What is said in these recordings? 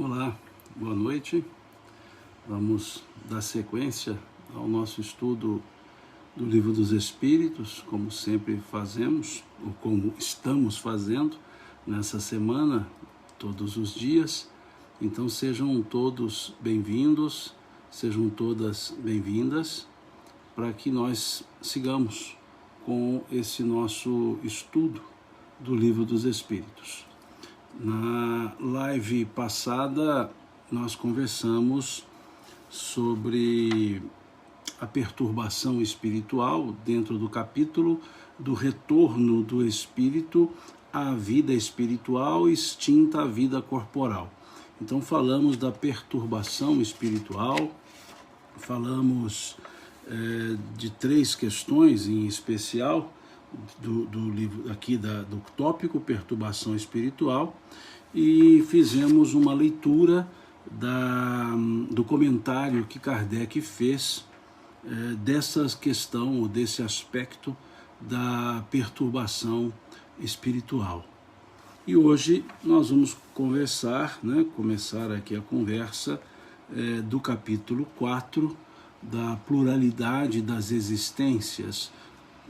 Olá, boa noite. Vamos dar sequência ao nosso estudo do Livro dos Espíritos, como sempre fazemos, ou como estamos fazendo nessa semana, todos os dias. Então sejam todos bem-vindos, sejam todas bem-vindas, para que nós sigamos com esse nosso estudo do Livro dos Espíritos. Na live passada, nós conversamos sobre a perturbação espiritual dentro do capítulo do retorno do espírito à vida espiritual extinta à vida corporal. Então falamos da perturbação espiritual, falamos de três questões em especial, do livro aqui do tópico perturbação espiritual, e fizemos uma leitura do comentário que Kardec fez dessa questão, ou desse aspecto da perturbação espiritual. E hoje nós vamos começar aqui a conversa do capítulo 4 da pluralidade das existências,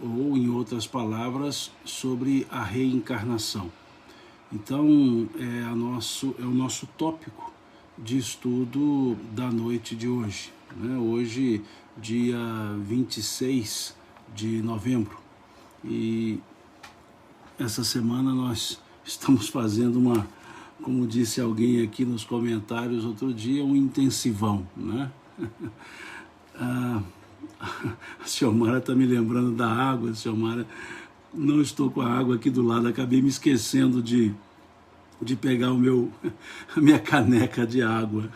ou, em outras palavras, sobre a reencarnação. Então, é o nosso tópico de estudo da noite de hoje, né? Hoje, dia 26 de novembro. E essa semana nós estamos fazendo como disse alguém aqui nos comentários outro dia, um intensivão, né? A Xiomara está me lembrando da água. Xiomara, não estou com a água aqui do lado, acabei me esquecendo de pegar a minha caneca de água.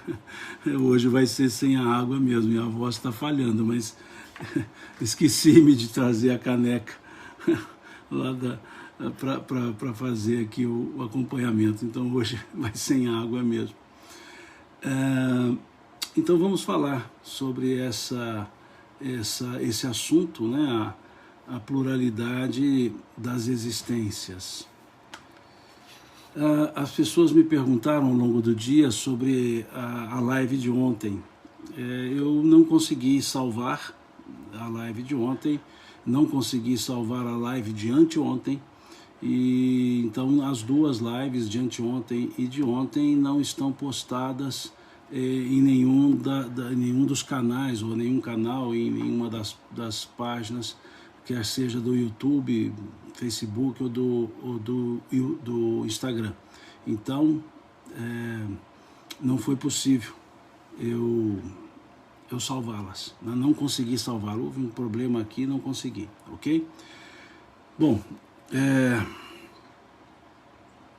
Hoje vai ser sem a água mesmo, minha voz está falhando, mas esqueci-me de trazer a caneca lá para fazer aqui o acompanhamento, então hoje vai sem água mesmo. Então vamos falar sobre esse assunto, né? A pluralidade das existências. As pessoas me perguntaram ao longo do dia sobre a live de ontem. Eu não consegui salvar a live de ontem, não consegui salvar a live de anteontem, e então as duas lives de anteontem e de ontem não estão postadas em nenhum dos canais, ou nenhum canal, em nenhuma das páginas, quer seja do YouTube, Facebook ou do Instagram. Então, não foi possível eu salvá-las. Não consegui salvá-las. Houve um problema aqui, não consegui, ok? Bom,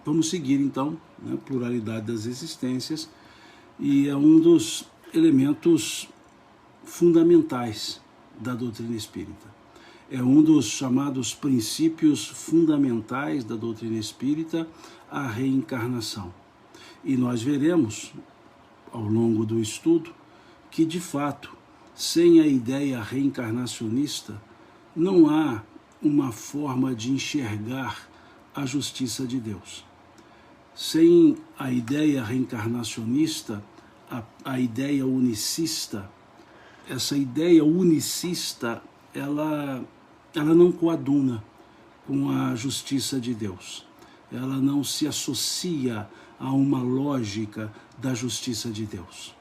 vamos seguir então, né? Pluralidade das existências. E é um dos elementos fundamentais da doutrina espírita. É um dos chamados princípios fundamentais da doutrina espírita, a reencarnação. E nós veremos, ao longo do estudo, que, de fato, sem a ideia reencarnacionista, não há uma forma de enxergar a justiça de Deus. Sem a ideia reencarnacionista, a ideia unicista, essa ideia unicista, ela não coaduna com a justiça de Deus. Ela não se associa a uma lógica da justiça de Deus.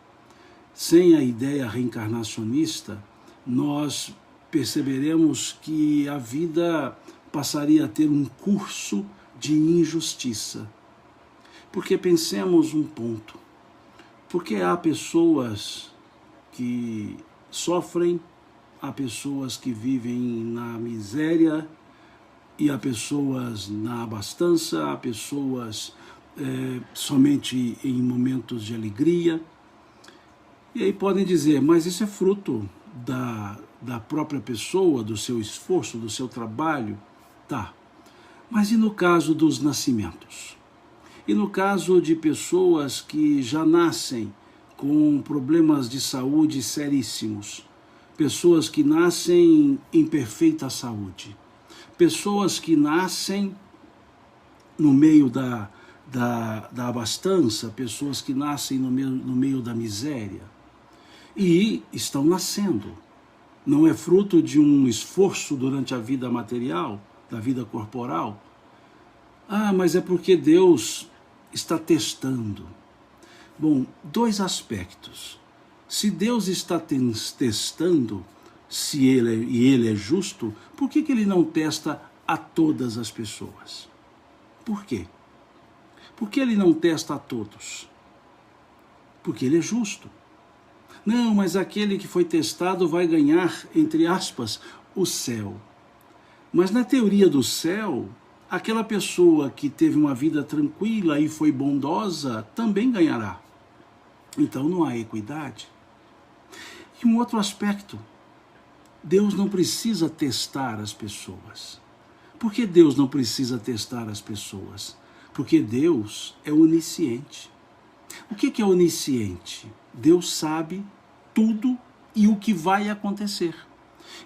Sem a ideia reencarnacionista, nós perceberemos que a vida passaria a ter um curso de injustiça. Porque pensemos um ponto, porque há pessoas que sofrem, há pessoas que vivem na miséria, e há pessoas na abastança, há pessoas somente em momentos de alegria. E aí podem dizer, mas isso é fruto da própria pessoa, do seu esforço, do seu trabalho? Tá, mas e no caso dos nascimentos? E no caso de pessoas que já nascem com problemas de saúde seríssimos, pessoas que nascem em perfeita saúde, pessoas que nascem no meio da abastança, pessoas que nascem no meio da miséria e estão nascendo. Não é fruto de um esforço durante a vida material, da vida corporal. Ah, mas é porque Deus está testando. Bom, dois aspectos. Se Deus está testando, se ele é justo, por que ele não testa a todas as pessoas? Por quê? Por que ele não testa a todos? Porque ele é justo. Não, mas aquele que foi testado vai ganhar, entre aspas, o céu. Mas na teoria do céu, aquela pessoa que teve uma vida tranquila e foi bondosa também ganhará. Então não há equidade. E um outro aspecto, Deus não precisa testar as pessoas. Por que Deus não precisa testar as pessoas? Porque Deus é onisciente. O que é onisciente? Deus sabe tudo e o que vai acontecer.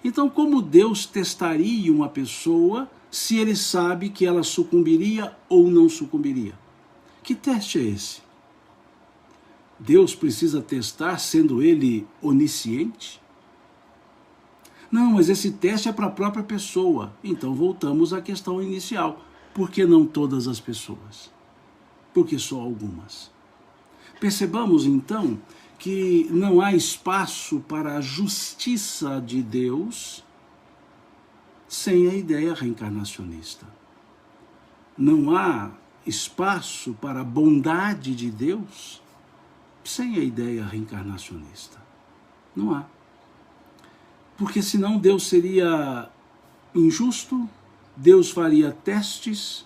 Então, como Deus testaria uma pessoa se ele sabe que ela sucumbiria ou não sucumbiria? Que teste é esse? Deus precisa testar sendo ele onisciente? Não, mas esse teste é para a própria pessoa. Então voltamos à questão inicial. Por que não todas as pessoas? Porque só algumas. Percebamos então que não há espaço para a justiça de Deus sem a ideia reencarnacionista. Não há espaço para a bondade de Deus sem a ideia reencarnacionista. Não há. Porque senão Deus seria injusto, Deus faria testes,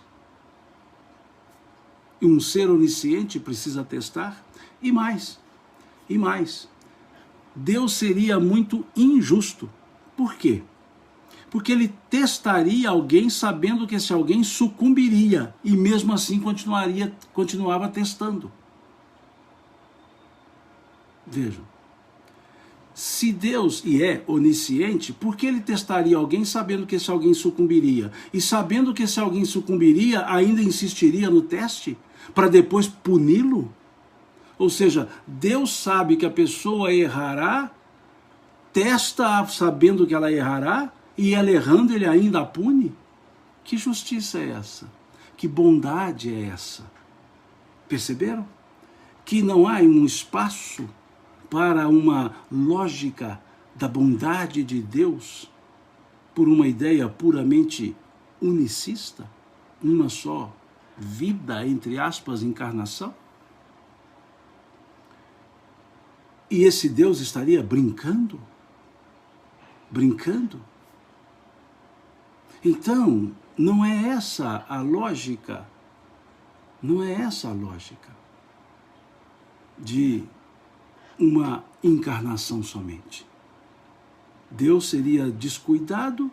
e um ser onisciente precisa testar, e mais, Deus seria muito injusto. Por quê? Porque ele testaria alguém sabendo que esse alguém sucumbiria, e mesmo assim continuava testando. Vejam. Se Deus é onisciente, por que ele testaria alguém sabendo que esse alguém sucumbiria? E sabendo que esse alguém sucumbiria, ainda insistiria no teste para depois puni-lo? Ou seja, Deus sabe que a pessoa errará, testa sabendo que ela errará, e ela errando ele ainda a pune? Que justiça é essa? Que bondade é essa? Perceberam? Que não há um espaço para uma lógica da bondade de Deus por uma ideia puramente unicista, uma só vida, entre aspas, encarnação? E esse Deus estaria brincando? Brincando? Então, não é essa a lógica, não é essa a lógica de uma encarnação somente. Deus seria descuidado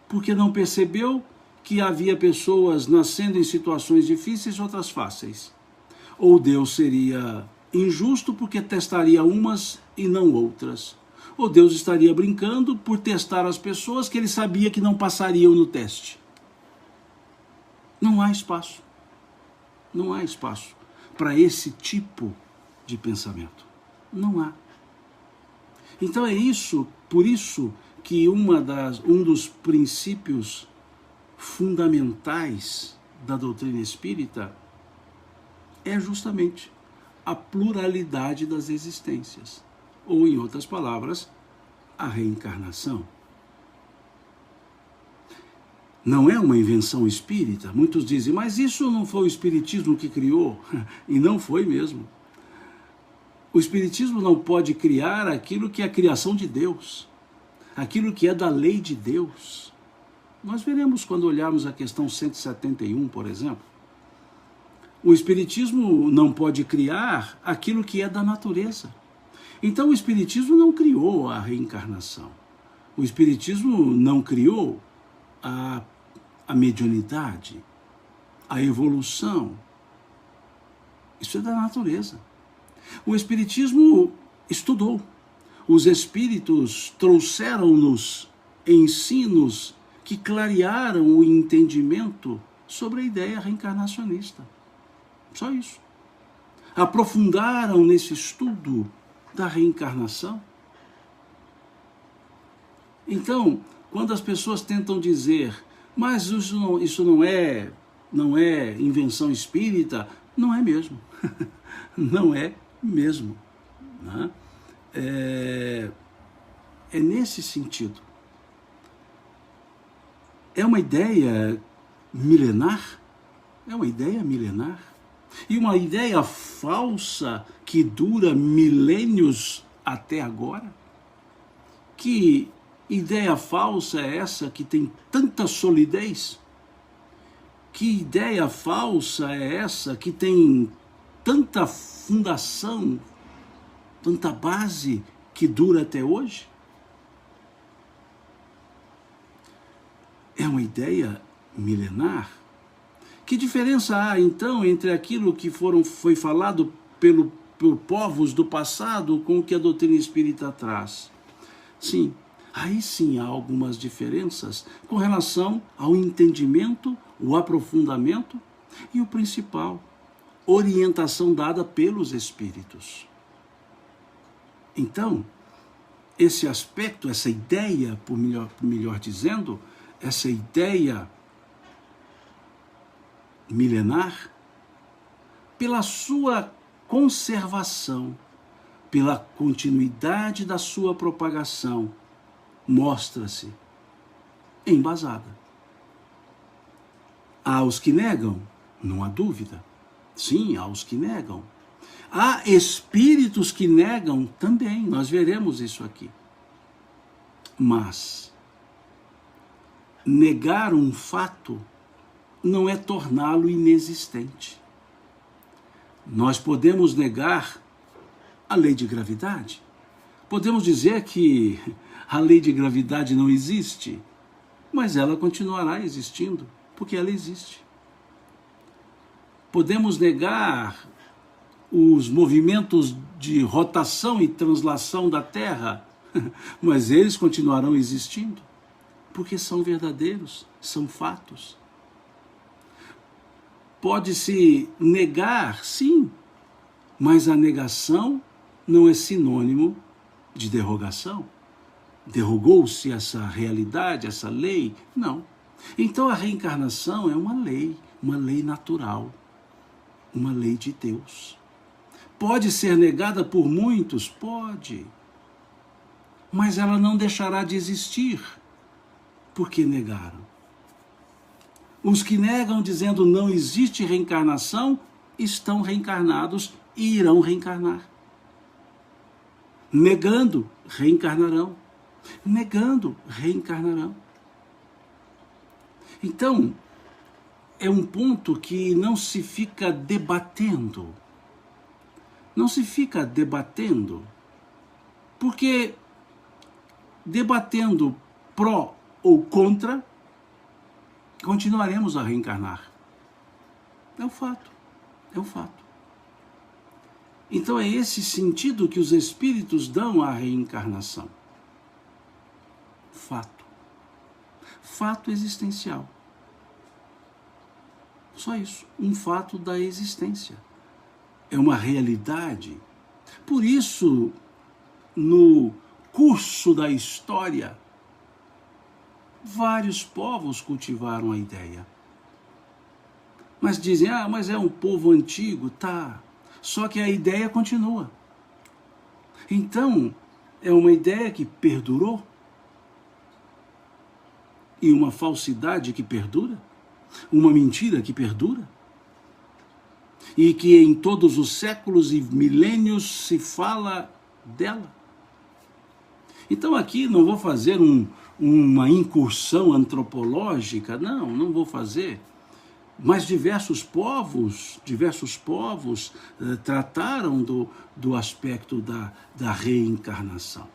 porque não percebeu que havia pessoas nascendo em situações difíceis e outras fáceis. Ou Deus seria injusto porque testaria umas e não outras. Ou Deus estaria brincando por testar as pessoas que ele sabia que não passariam no teste. Não há espaço. Não há espaço para esse tipo de pensamento. Não há. Então é isso, por isso que um dos princípios fundamentais da doutrina espírita é justamente a pluralidade das existências, ou em outras palavras, a reencarnação. Não é uma invenção espírita. Muitos dizem, mas isso não foi o espiritismo que criou? E não foi mesmo. O Espiritismo não pode criar aquilo que é a criação de Deus, aquilo que é da lei de Deus. Nós veremos quando olharmos a questão 171, por exemplo. O Espiritismo não pode criar aquilo que é da natureza. Então o Espiritismo não criou a reencarnação. O Espiritismo não criou a mediunidade, a evolução. Isso é da natureza. O Espiritismo estudou. Os espíritos trouxeram-nos ensinos que clarearam o entendimento sobre a ideia reencarnacionista. Só isso. Aprofundaram nesse estudo da reencarnação. Então, quando as pessoas tentam dizer, mas isso não é invenção espírita, não é mesmo. Não é mesmo. Né? É nesse sentido. É uma ideia milenar, e uma ideia falsa que dura milênios até agora. Que ideia falsa é essa que tem tanta solidez? Que ideia falsa é essa que tem tanta fundação, tanta base que dura até hoje? É uma ideia milenar. Que diferença há, então, entre aquilo que foi falado por povos do passado com o que a doutrina espírita traz? Sim, aí sim há algumas diferenças com relação ao entendimento, o aprofundamento e o principal, orientação dada pelos espíritos. Então, esse aspecto, essa ideia, por melhor dizendo, essa ideia milenar, pela sua conservação, pela continuidade da sua propagação, mostra-se embasada. Há os que negam, não há dúvida. Sim, há os que negam. Há espíritos que negam também, nós veremos isso aqui. Mas negar um fato não é torná-lo inexistente. Nós podemos negar a lei de gravidade. Podemos dizer que a lei de gravidade não existe, mas ela continuará existindo, porque ela existe. Podemos negar os movimentos de rotação e translação da Terra, mas eles continuarão existindo, porque são verdadeiros, são fatos. Pode-se negar, sim, mas a negação não é sinônimo de derrogação. Derrogou-se essa realidade, essa lei? Não. Então a reencarnação é uma lei natural, uma lei de Deus. Pode ser negada por muitos? Pode. Mas ela não deixará de existir, porque negaram. Os que negam dizendo não existe reencarnação, estão reencarnados e irão reencarnar. Negando, reencarnarão. Negando, reencarnarão. Então, é um ponto que não se fica debatendo. Não se fica debatendo, porque debatendo pró ou contra, continuaremos a reencarnar. É um fato, é um fato. Então é esse sentido que os espíritos dão à reencarnação. Fato. Fato existencial. Só isso, um fato da existência. É uma realidade. Por isso, no curso da história, vários povos cultivaram a ideia. Mas dizem, mas é um povo antigo, tá. Só que a ideia continua. Então, é uma ideia que perdurou. E uma falsidade que perdura. Uma mentira que perdura. E que em todos os séculos e milênios se fala dela. Então aqui não vou fazer uma incursão antropológica, não vou fazer. Mas diversos povos trataram do aspecto da reencarnação.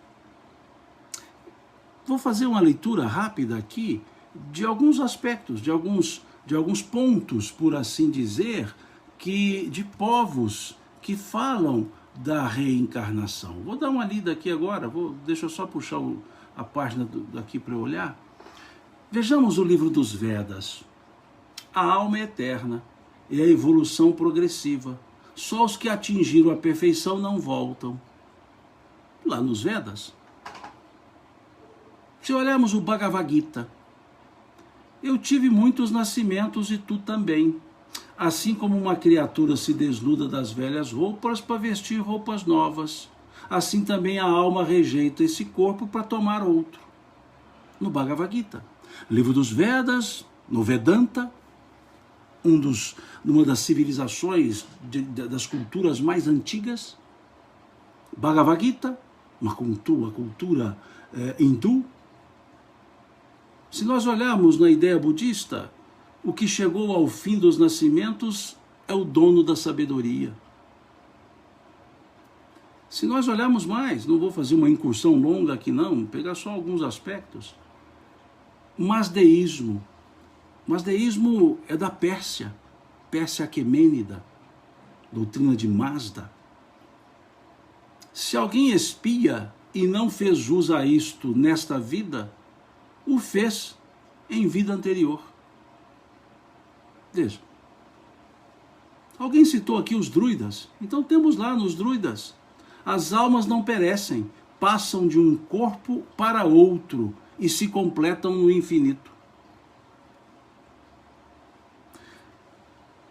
Vou fazer uma leitura rápida aqui de alguns aspectos, de alguns pontos, por assim dizer, de povos que falam da reencarnação. Vou dar uma lida aqui agora, deixa eu só puxar a página daqui para eu olhar. Vejamos o livro dos Vedas. A alma é eterna é a evolução progressiva. Só os que atingiram a perfeição não voltam. Lá nos Vedas. Se olharmos o Bhagavad Gita, eu tive muitos nascimentos e tu também. Assim como uma criatura se desnuda das velhas roupas para vestir roupas novas, assim também a alma rejeita esse corpo para tomar outro. No Bhagavad Gita, livro dos Vedas, no Vedanta, uma das civilizações das culturas mais antigas, Bhagavad Gita, uma cultura hindu. Se nós olharmos na ideia budista, o que chegou ao fim dos nascimentos é o dono da sabedoria. Se nós olharmos mais, não vou fazer uma incursão longa aqui não, vou pegar só alguns aspectos. Mazdeísmo. Mazdeísmo é da Pérsia, Pérsia Aquemênida, doutrina de Mazda. Se alguém espia e não fez jus a isto nesta vida, o fez em vida anterior. Veja. Alguém citou aqui os druidas. Então temos lá nos druidas. As almas não perecem, passam de um corpo para outro e se completam no infinito.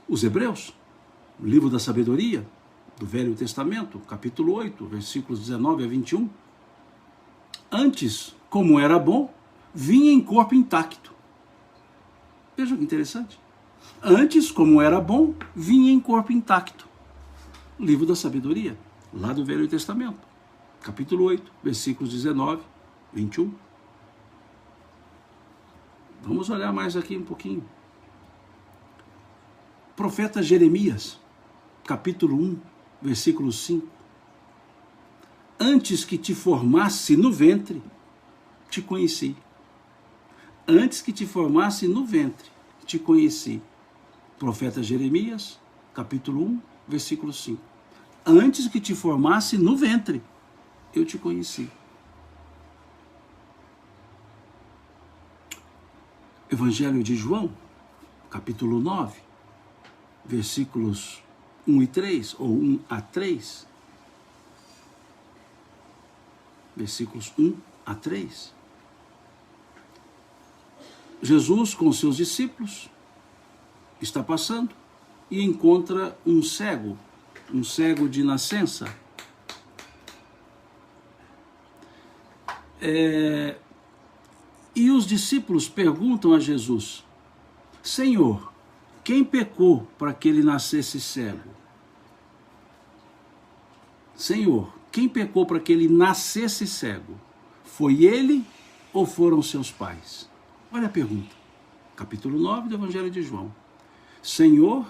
Os Hebreus, o livro da sabedoria, do Velho Testamento, capítulo 8, versículos 19 a 21. Antes, como era bom, vinha em corpo intacto. Veja que interessante. Antes, como era bom, vinha em corpo intacto. Livro da sabedoria, lá do Velho Testamento, capítulo 8, versículos 19, 21. Vamos olhar mais aqui um pouquinho. Profeta Jeremias, capítulo 1, versículo 5. Antes que te formasse no ventre, te conheci. Antes que te formasse no ventre, te conheci. Profeta Jeremias, capítulo 1, versículo 5. Antes que te formasse no ventre, eu te conheci. Evangelho de João, capítulo 9, versículos 1 e 3, ou 1 a 3. Versículos 1 a 3. Jesus, com seus discípulos, está passando e encontra um cego de nascença. E os discípulos perguntam a Jesus: Senhor, quem pecou para que ele nascesse cego? Senhor, quem pecou para que ele nascesse cego? Foi ele ou foram seus pais? Olha a pergunta. Capítulo 9 do Evangelho de João. Senhor,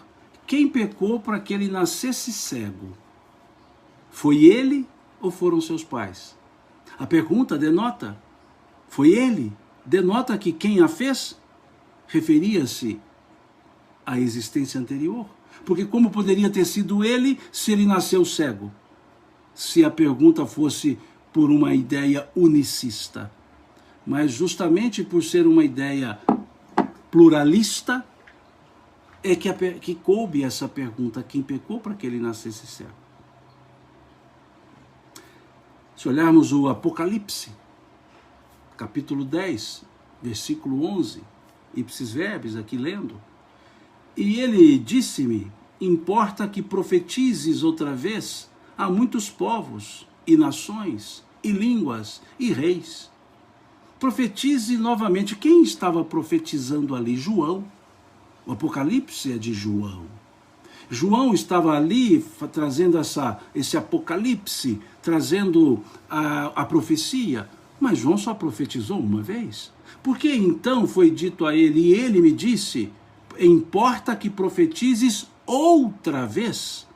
quem pecou para que ele nascesse cego? Foi ele ou foram seus pais? A pergunta denota, foi ele? Denota que quem a fez referia-se à existência anterior. Porque como poderia ter sido ele se ele nasceu cego? Se a pergunta fosse por uma ideia unicista. Mas justamente por ser uma ideia pluralista, é que coube essa pergunta: quem pecou para que ele nascesse cego? Se olharmos o Apocalipse, capítulo 10, versículo 11, ipsis verbis, aqui lendo, e ele disse-me: importa que profetizes outra vez a muitos povos, e nações, e línguas, e reis. Profetize novamente. Quem estava profetizando ali? João. O Apocalipse é de João. João estava ali trazendo esse Apocalipse, trazendo a profecia. Mas João só profetizou uma vez. Por que então foi dito a ele, e ele me disse, importa que profetizes outra vez?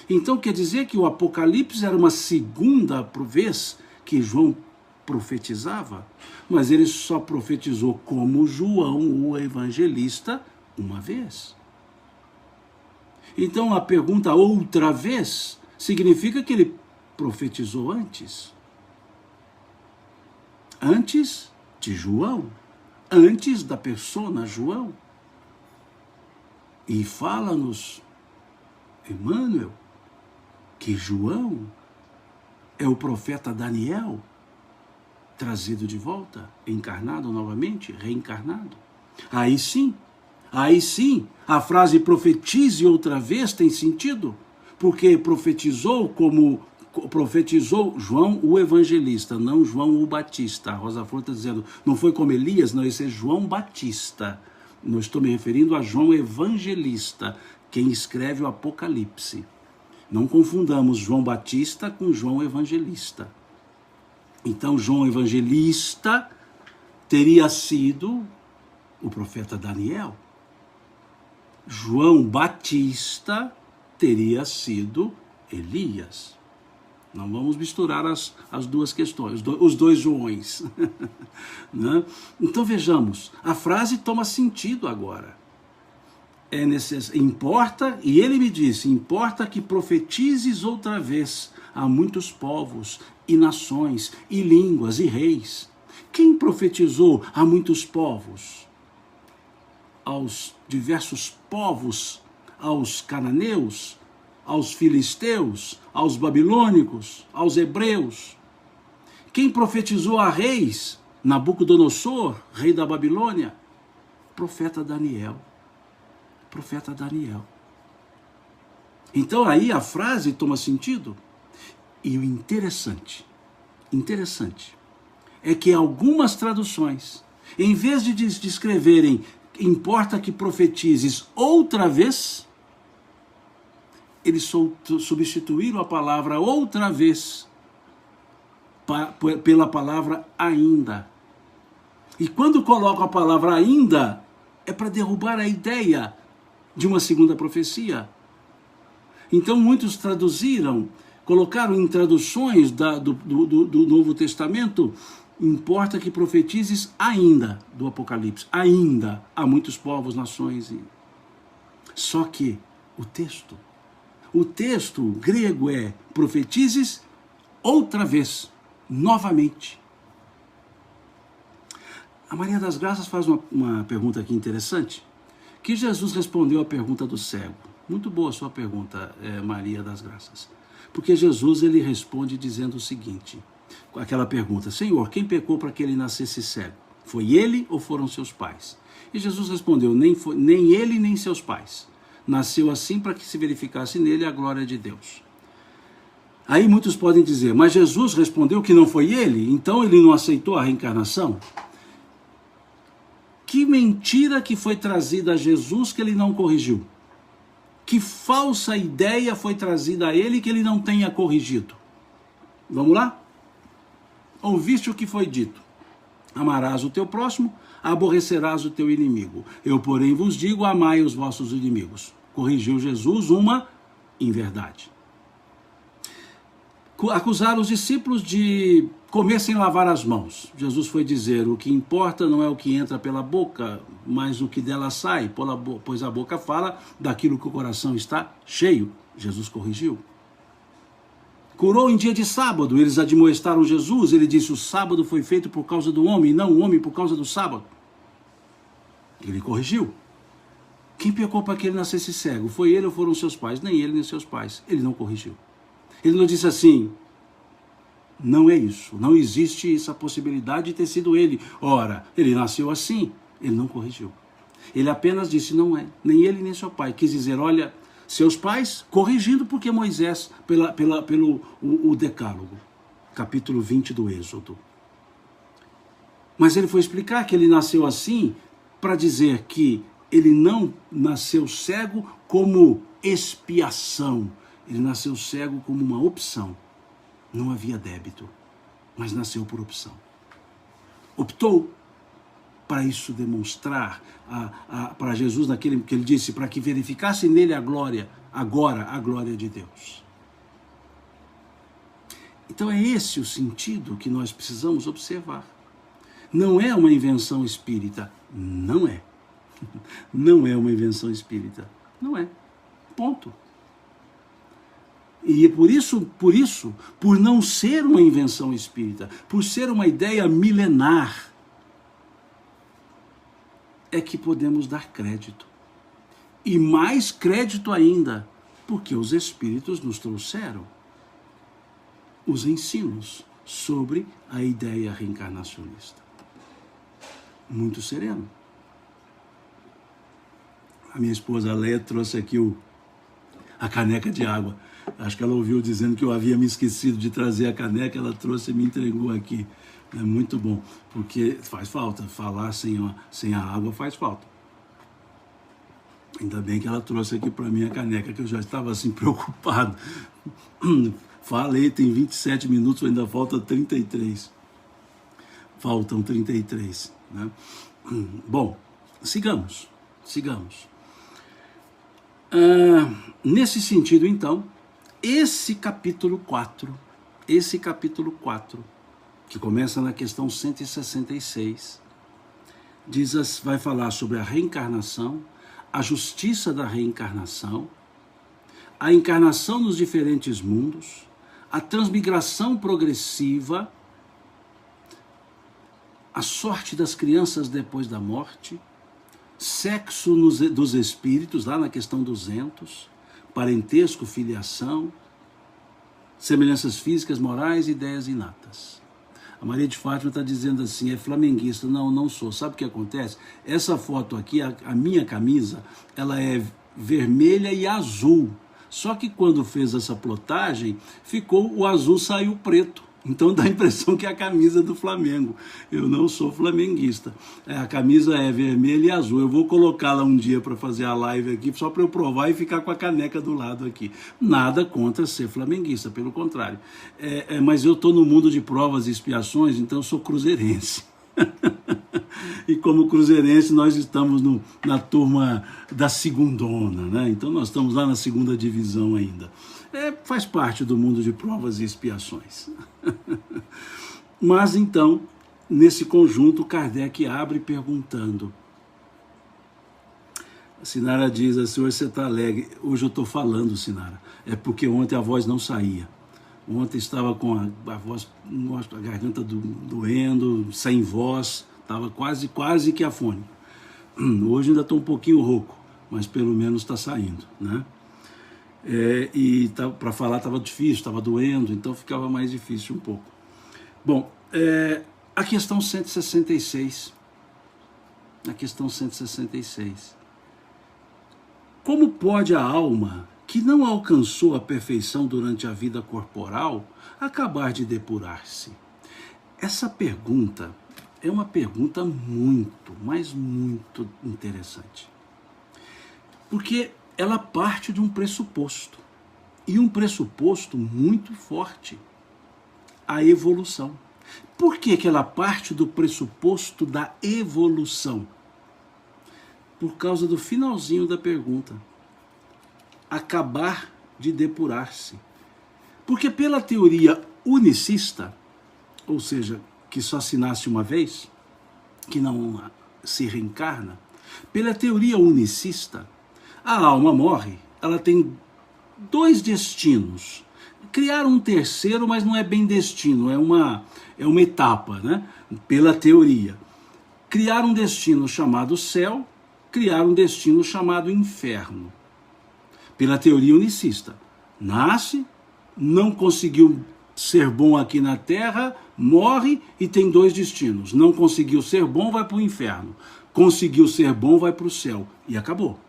Então quer dizer que o Apocalipse era uma segunda vez que João profetizava, mas ele só profetizou como João, o evangelista, uma vez. Então a pergunta outra vez significa que ele profetizou antes. Antes de João, antes da persona João. E fala-nos Emmanuel que João é o profeta Daniel, trazido de volta, encarnado novamente, reencarnado. Aí sim, a frase profetize outra vez tem sentido, porque profetizou João o Evangelista, não João o Batista. A Rosa Flor está dizendo, não foi como Elias, não, esse é João Batista. Não estou me referindo a João Evangelista, quem escreve o Apocalipse. Não confundamos João Batista com João Evangelista. Então, João Evangelista teria sido o profeta Daniel. João Batista teria sido Elias. Não vamos misturar as duas questões, os dois Joões. Né? Então vejamos, a frase toma sentido agora. Importa, e ele me disse, importa que profetizes outra vez a muitos povos e nações e línguas e reis. Quem profetizou a muitos povos? Aos diversos povos, aos cananeus, aos filisteus, aos babilônicos, aos hebreus. Quem profetizou a reis? Nabucodonosor, rei da Babilônia. Profeta Daniel. Profeta Daniel. Então aí a frase toma sentido. E o interessante é que algumas traduções, em vez de descreverem importa que profetizes outra vez, eles substituíram a palavra outra vez pela palavra ainda. E quando colocam a palavra ainda, é para derrubar a ideia de uma segunda profecia. Então muitos colocaram em traduções do Novo Testamento, importa que profetizes ainda, do Apocalipse, ainda há muitos povos, nações. Só que o texto grego é profetizes outra vez, novamente. A Maria das Graças faz uma pergunta aqui interessante, que Jesus respondeu à pergunta do cego. Muito boa a sua pergunta, Maria das Graças. Porque Jesus ele responde dizendo o seguinte, aquela pergunta, Senhor, quem pecou para que ele nascesse cego? Foi ele ou foram seus pais? E Jesus respondeu, nem ele nem seus pais. Nasceu assim para que se verificasse nele a glória de Deus. Aí muitos podem dizer, mas Jesus respondeu que não foi ele, então ele não aceitou a reencarnação? Que mentira que foi trazida a Jesus que ele não corrigiu? Que falsa ideia foi trazida a ele que ele não tenha corrigido? Vamos lá? Ouviste o que foi dito? Amarás o teu próximo, aborrecerás o teu inimigo. Eu, porém, vos digo, amai os vossos inimigos. Corrigiu Jesus uma inverdade. Acusaram os discípulos de comer sem lavar as mãos. Jesus foi dizer, o que importa não é o que entra pela boca, mas o que dela sai, pois a boca fala daquilo que o coração está cheio. Jesus corrigiu. Curou em dia de sábado, eles admoestaram Jesus, ele disse, o sábado foi feito por causa do homem, e não o homem por causa do sábado. Ele corrigiu. Quem pecou para que ele nascesse cego? Foi ele ou foram seus pais? Nem ele nem seus pais. Ele não corrigiu. Ele não disse assim, não é isso, não existe essa possibilidade de ter sido ele. Ora, ele nasceu assim, ele não corrigiu. Ele apenas disse, não é, nem ele nem seu pai. Quis dizer, olha, seus pais corrigindo porque Moisés, pelo Decálogo, capítulo 20 do Êxodo. Mas ele foi explicar que ele nasceu assim para dizer que ele não nasceu cego como expiação. Ele nasceu cego como uma opção. Não havia débito, mas nasceu por opção. Optou para isso demonstrar para Jesus, naquele que ele disse, para que verificasse nele a glória, agora a glória de Deus. Então é esse o sentido que nós precisamos observar. Não é uma invenção espírita, não é. Não é uma invenção espírita, não é. Ponto. E por não ser uma invenção espírita, por ser uma ideia milenar, é que podemos dar crédito. E mais crédito ainda, porque os Espíritos nos trouxeram os ensinos sobre a ideia reencarnacionista. Muito sereno. A minha esposa Leia trouxe aqui a caneca de água. Acho que ela ouviu dizendo que eu havia me esquecido de trazer a caneca, ela trouxe e me entregou aqui. É muito bom, porque faz falta, falar sem a água faz falta. Ainda bem que ela trouxe aqui para mim a caneca, que eu já estava assim preocupado. Falei, tem 27 minutos, ainda falta 33. Faltam 33, né? Bom, sigamos. Nesse sentido, então, esse capítulo 4, que começa na questão 166, vai falar sobre a reencarnação, a justiça da reencarnação, a encarnação nos diferentes mundos, a transmigração progressiva, a sorte das crianças depois da morte, sexo dos espíritos, lá na questão 200, parentesco, filiação, semelhanças físicas, morais e ideias inatas. A Maria de Fátima está dizendo assim, é flamenguista. Não, não sou. Sabe o que acontece? Essa foto aqui, a minha camisa, ela é vermelha e azul. Só que quando fez essa plotagem, o azul saiu preto. Então dá a impressão que é a camisa do Flamengo. Eu não sou flamenguista. A camisa é vermelha e azul. Eu vou colocá-la um dia para fazer a live aqui, só para eu provar e ficar com a caneca do lado aqui. Nada contra ser flamenguista, pelo contrário. Mas eu estou no mundo de provas e expiações, então eu sou cruzeirense. E como cruzeirense nós estamos na turma da segundona, né? Então nós estamos lá na segunda divisão ainda. Faz parte do mundo de provas e expiações. Mas então, nesse conjunto, Kardec abre perguntando. A Sinara diz assim, hoje você está alegre. Hoje eu estou falando, Sinara. É porque ontem a voz não saía. Ontem estava com a voz, a garganta doendo, sem voz, estava quase que afônico. Hoje ainda estou um pouquinho rouco, mas pelo menos está saindo, né? E para falar estava difícil, estava doendo, então ficava mais difícil um pouco. Bom, a questão 166. A questão 166. Como pode a alma que não alcançou a perfeição durante a vida corporal acabar de depurar-se? Essa pergunta é uma pergunta muito, mas muito interessante. Porque ela parte de um pressuposto, e um pressuposto muito forte, a evolução. Por que ela parte do pressuposto da evolução? Por causa do finalzinho da pergunta. Acabar de depurar-se. Porque pela teoria unicista, ou seja, que só se nasce uma vez, que não se reencarna, pela teoria unicista, a alma morre, ela tem dois destinos. Criaram um terceiro, mas não é bem destino, é uma etapa, né? Pela teoria. Criaram um destino chamado céu, criaram um destino chamado inferno. Pela teoria unicista. Nasce, não conseguiu ser bom aqui na Terra, morre e tem dois destinos. Não conseguiu ser bom, vai para o inferno. Conseguiu ser bom, vai para o céu. E acabou.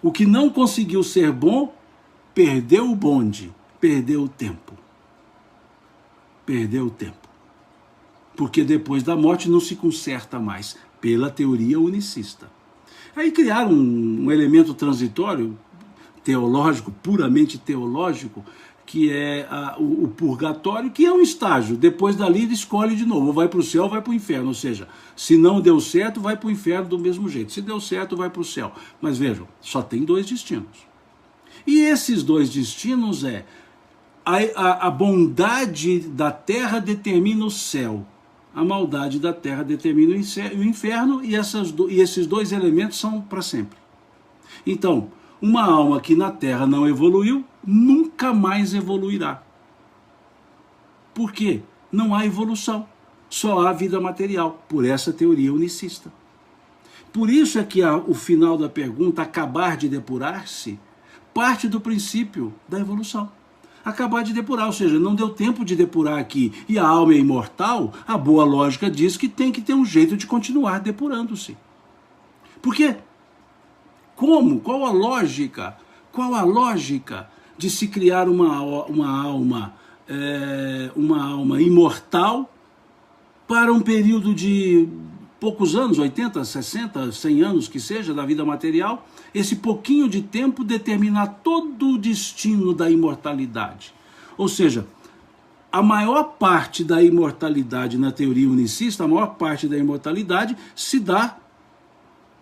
O que não conseguiu ser bom, perdeu o bonde, perdeu o tempo. Perdeu o tempo. Porque depois da morte não se conserta mais, pela teoria unicista. Aí criaram um elemento transitório, teológico, puramente teológico, que é o purgatório, que é um estágio. Depois dali ele escolhe de novo, ou vai para o céu ou vai para o inferno. Ou seja, se não deu certo, vai para o inferno do mesmo jeito. Se deu certo, vai para o céu. Mas vejam, só tem dois destinos. E esses dois destinos a bondade da terra determina o céu. A maldade da terra determina o inferno, e esses dois elementos são para sempre. Então, uma alma que na terra não evoluiu, nunca mais evoluirá. Por quê? Não há evolução, só há vida material, por essa teoria unicista. Por isso é que o final da pergunta, acabar de depurar-se, parte do princípio da evolução. Acabar de depurar, ou seja, não deu tempo de depurar aqui e a alma é imortal, a boa lógica diz que tem que ter um jeito de continuar depurando-se. Porque como? Qual a lógica? Qual a lógica de se criar uma alma imortal para um período de poucos anos, 80, 60, 100 anos que seja, da vida material, esse pouquinho de tempo determinar todo o destino da imortalidade? Ou seja, a maior parte da imortalidade na teoria unicista, a maior parte da imortalidade se dá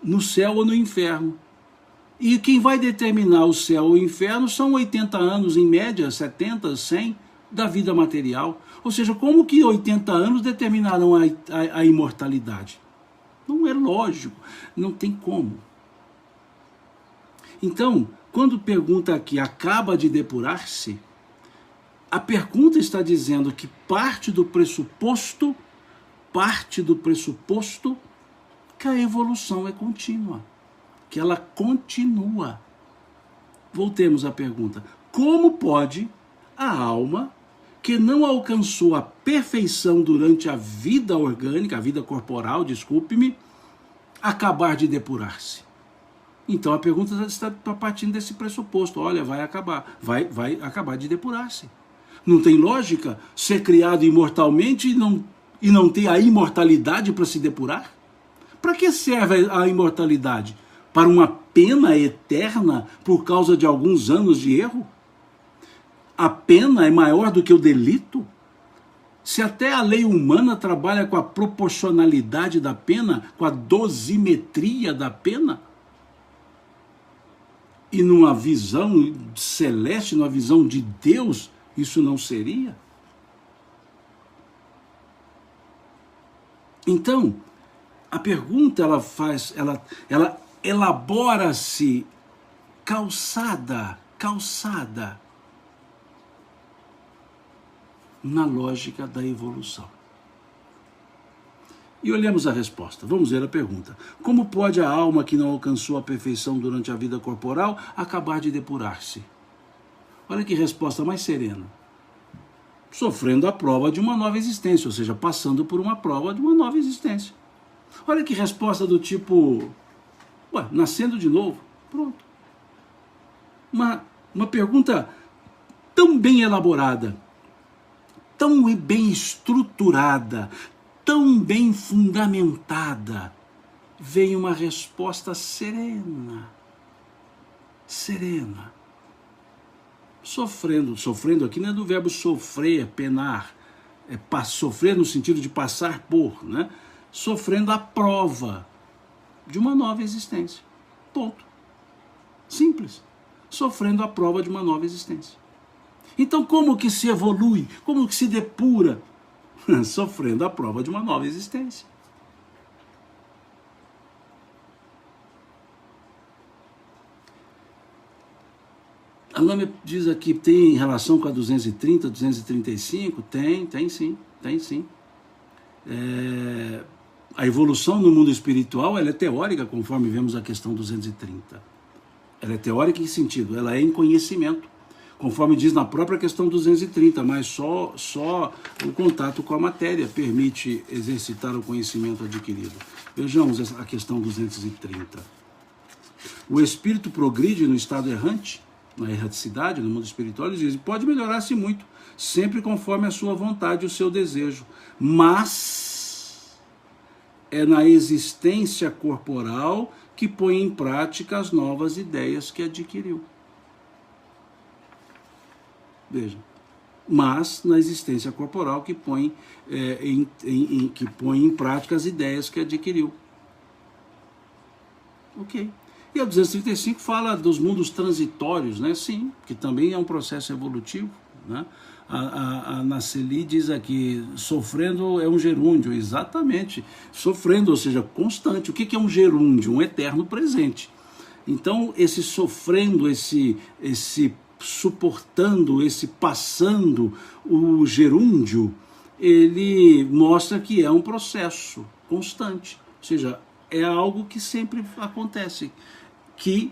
no céu ou no inferno. E quem vai determinar o céu ou o inferno são 80 anos, em média, 70, 100, da vida material. Ou seja, como que 80 anos determinarão a imortalidade? Não é lógico, não tem como. Então, quando pergunta aqui, acaba de depurar-se, a pergunta está dizendo que parte do pressuposto que a evolução é contínua, que ela continua. Voltemos à pergunta: como pode a alma que não alcançou a perfeição durante a vida orgânica, a vida corporal, desculpe-me, acabar de depurar-se? Então a pergunta está partindo desse pressuposto: olha, vai acabar de depurar-se. Não tem lógica ser criado imortalmente e não ter a imortalidade para se depurar? Para que serve a imortalidade? Para uma pena eterna por causa de alguns anos de erro? A pena é maior do que o delito? Se até a lei humana trabalha com a proporcionalidade da pena, com a dosimetria da pena, e numa visão celeste, numa visão de Deus, isso não seria? Então, a pergunta ela elabora-se calçada na lógica da evolução. E olhemos a resposta. Vamos ver a pergunta. Como pode a alma que não alcançou a perfeição durante a vida corporal acabar de depurar-se? Olha que resposta mais serena. Sofrendo a prova de uma nova existência, ou seja, passando por uma prova de uma nova existência. Olha que resposta do tipo, nascendo de novo. Pronto. Uma pergunta tão bem elaborada, tão bem estruturada, tão bem fundamentada, vem uma resposta serena. Sofrendo aqui não é do verbo sofrer, penar, sofrer no sentido de passar por, né? Sofrendo a prova de uma nova existência. Ponto. Simples. Sofrendo a prova de uma nova existência. Então como que se evolui? Como que se depura? Sofrendo a prova de uma nova existência. A Lâmina diz aqui, tem relação com a 230, 235? Tem sim. A evolução no mundo espiritual ela é teórica, conforme vemos a questão 230. Ela é teórica em que sentido? Ela é em conhecimento, conforme diz na própria questão 230, mas só o contato com a matéria permite exercitar o conhecimento adquirido. Vejamos a questão 230. O espírito progride no estado errante, na erraticidade, no mundo espiritual, ele diz, pode melhorar-se muito, sempre conforme a sua vontade e o seu desejo, mas é na existência corporal que põe em prática as novas ideias que adquiriu. Veja, mas na existência corporal que põe em prática as ideias que adquiriu. Ok. E a 235 fala dos mundos transitórios, né? Sim, que também é um processo evolutivo, né? A Naceli diz aqui, sofrendo é um gerúndio, exatamente, sofrendo, ou seja, constante. O que é um gerúndio? Um eterno presente. Então, esse sofrendo, esse suportando, esse passando o gerúndio, ele mostra que é um processo constante, ou seja, é algo que sempre acontece, que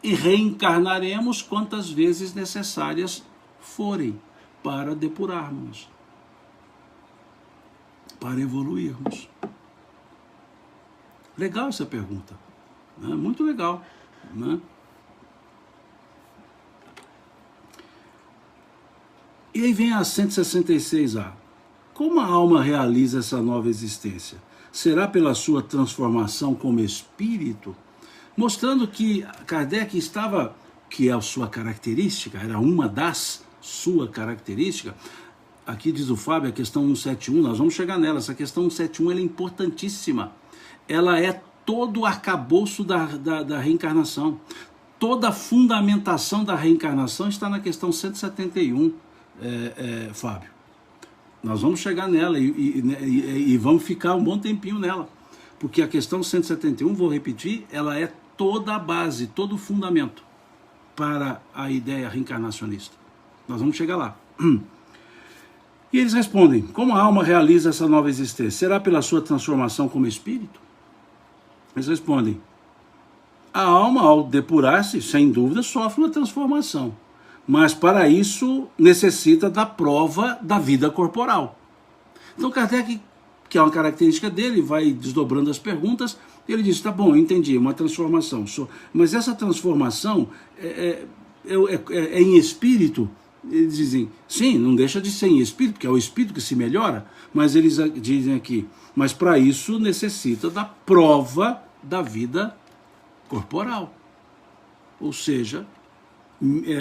reencarnaremos quantas vezes necessárias forem para depurarmos, para evoluirmos. Legal essa pergunta, né? Muito legal, né? E aí vem a 166A. Como a alma realiza essa nova existência? Será pela sua transformação como espírito? Mostrando que Kardec estava, que é a sua característica, era uma das sua característica. Aqui diz o Fábio, a questão 171, nós vamos chegar nela. Essa questão 171 ela é importantíssima. Ela é todo o arcabouço da reencarnação. Toda a fundamentação da reencarnação está na questão 171, Fábio. Nós vamos chegar nela e vamos ficar um bom tempinho nela. Porque a questão 171, vou repetir, ela é toda a base, todo o fundamento para a ideia reencarnacionista. Nós vamos chegar lá. E eles respondem, como a alma realiza essa nova existência? Será pela sua transformação como espírito? Eles respondem, a alma, ao depurar-se, sem dúvida, sofre uma transformação. Mas para isso necessita da prova da vida corporal. Então Kardec, que é uma característica dele, vai desdobrando as perguntas, ele diz, tá bom, entendi, uma transformação. Mas essa transformação é em espírito? Eles dizem, sim, não deixa de ser em espírito, porque é o espírito que se melhora, mas eles dizem aqui, mas para isso necessita da prova da vida corporal. Ou seja,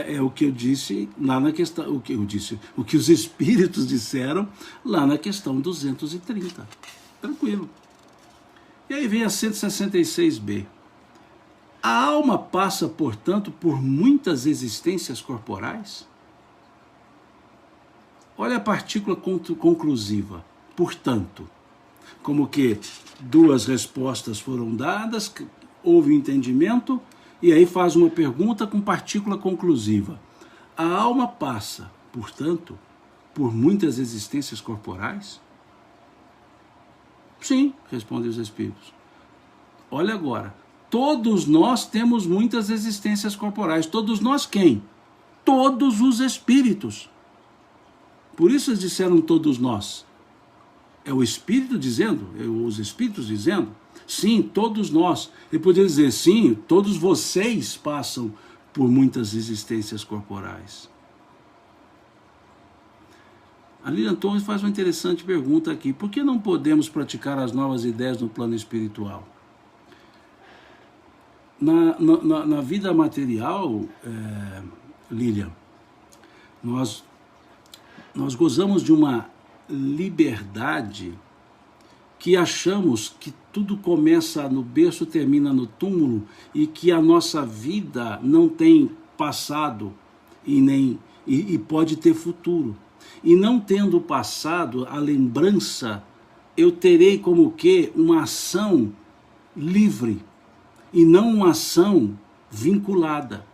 é o que eu disse lá na questão, o que os espíritos disseram lá na questão 230. Tranquilo. E aí vem a 166b. A alma passa, portanto, por muitas existências corporais? Olha a partícula conclusiva. Portanto, como que duas respostas foram dadas, houve um entendimento, e aí faz uma pergunta com partícula conclusiva. A alma passa, portanto, por muitas existências corporais? Sim, respondem os espíritos. Olha agora, todos nós temos muitas existências corporais. Todos nós quem? Todos os espíritos. Por isso eles disseram todos nós. É o espírito dizendo, os espíritos dizendo, sim, todos nós. Ele poderia dizer, sim, todos vocês passam por muitas existências corporais. A Lilian Torres faz uma interessante pergunta aqui. Por que não podemos praticar as novas ideias no plano espiritual? Na vida material, Lilian, nós gozamos de uma liberdade que achamos que tudo começa no berço, termina no túmulo, e que a nossa vida não tem passado e pode ter futuro. E não tendo passado, a lembrança, eu terei como que uma ação livre e não uma ação vinculada.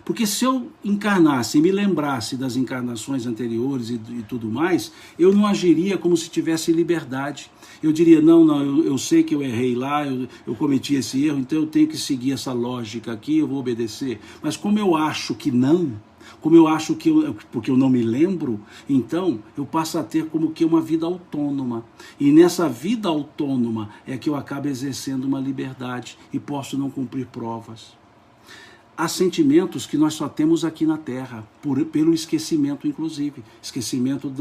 Porque se eu encarnasse e me lembrasse das encarnações anteriores e tudo mais, eu não agiria como se tivesse liberdade. Eu diria, não, eu sei que eu errei lá, eu cometi esse erro, então eu tenho que seguir essa lógica aqui, eu vou obedecer. Mas como eu acho que não, como eu acho que porque eu não me lembro, então eu passo a ter como que uma vida autônoma. E nessa vida autônoma é que eu acabo exercendo uma liberdade e posso não cumprir provas. Há sentimentos que nós só temos aqui na Terra, pelo esquecimento, inclusive. Esquecimento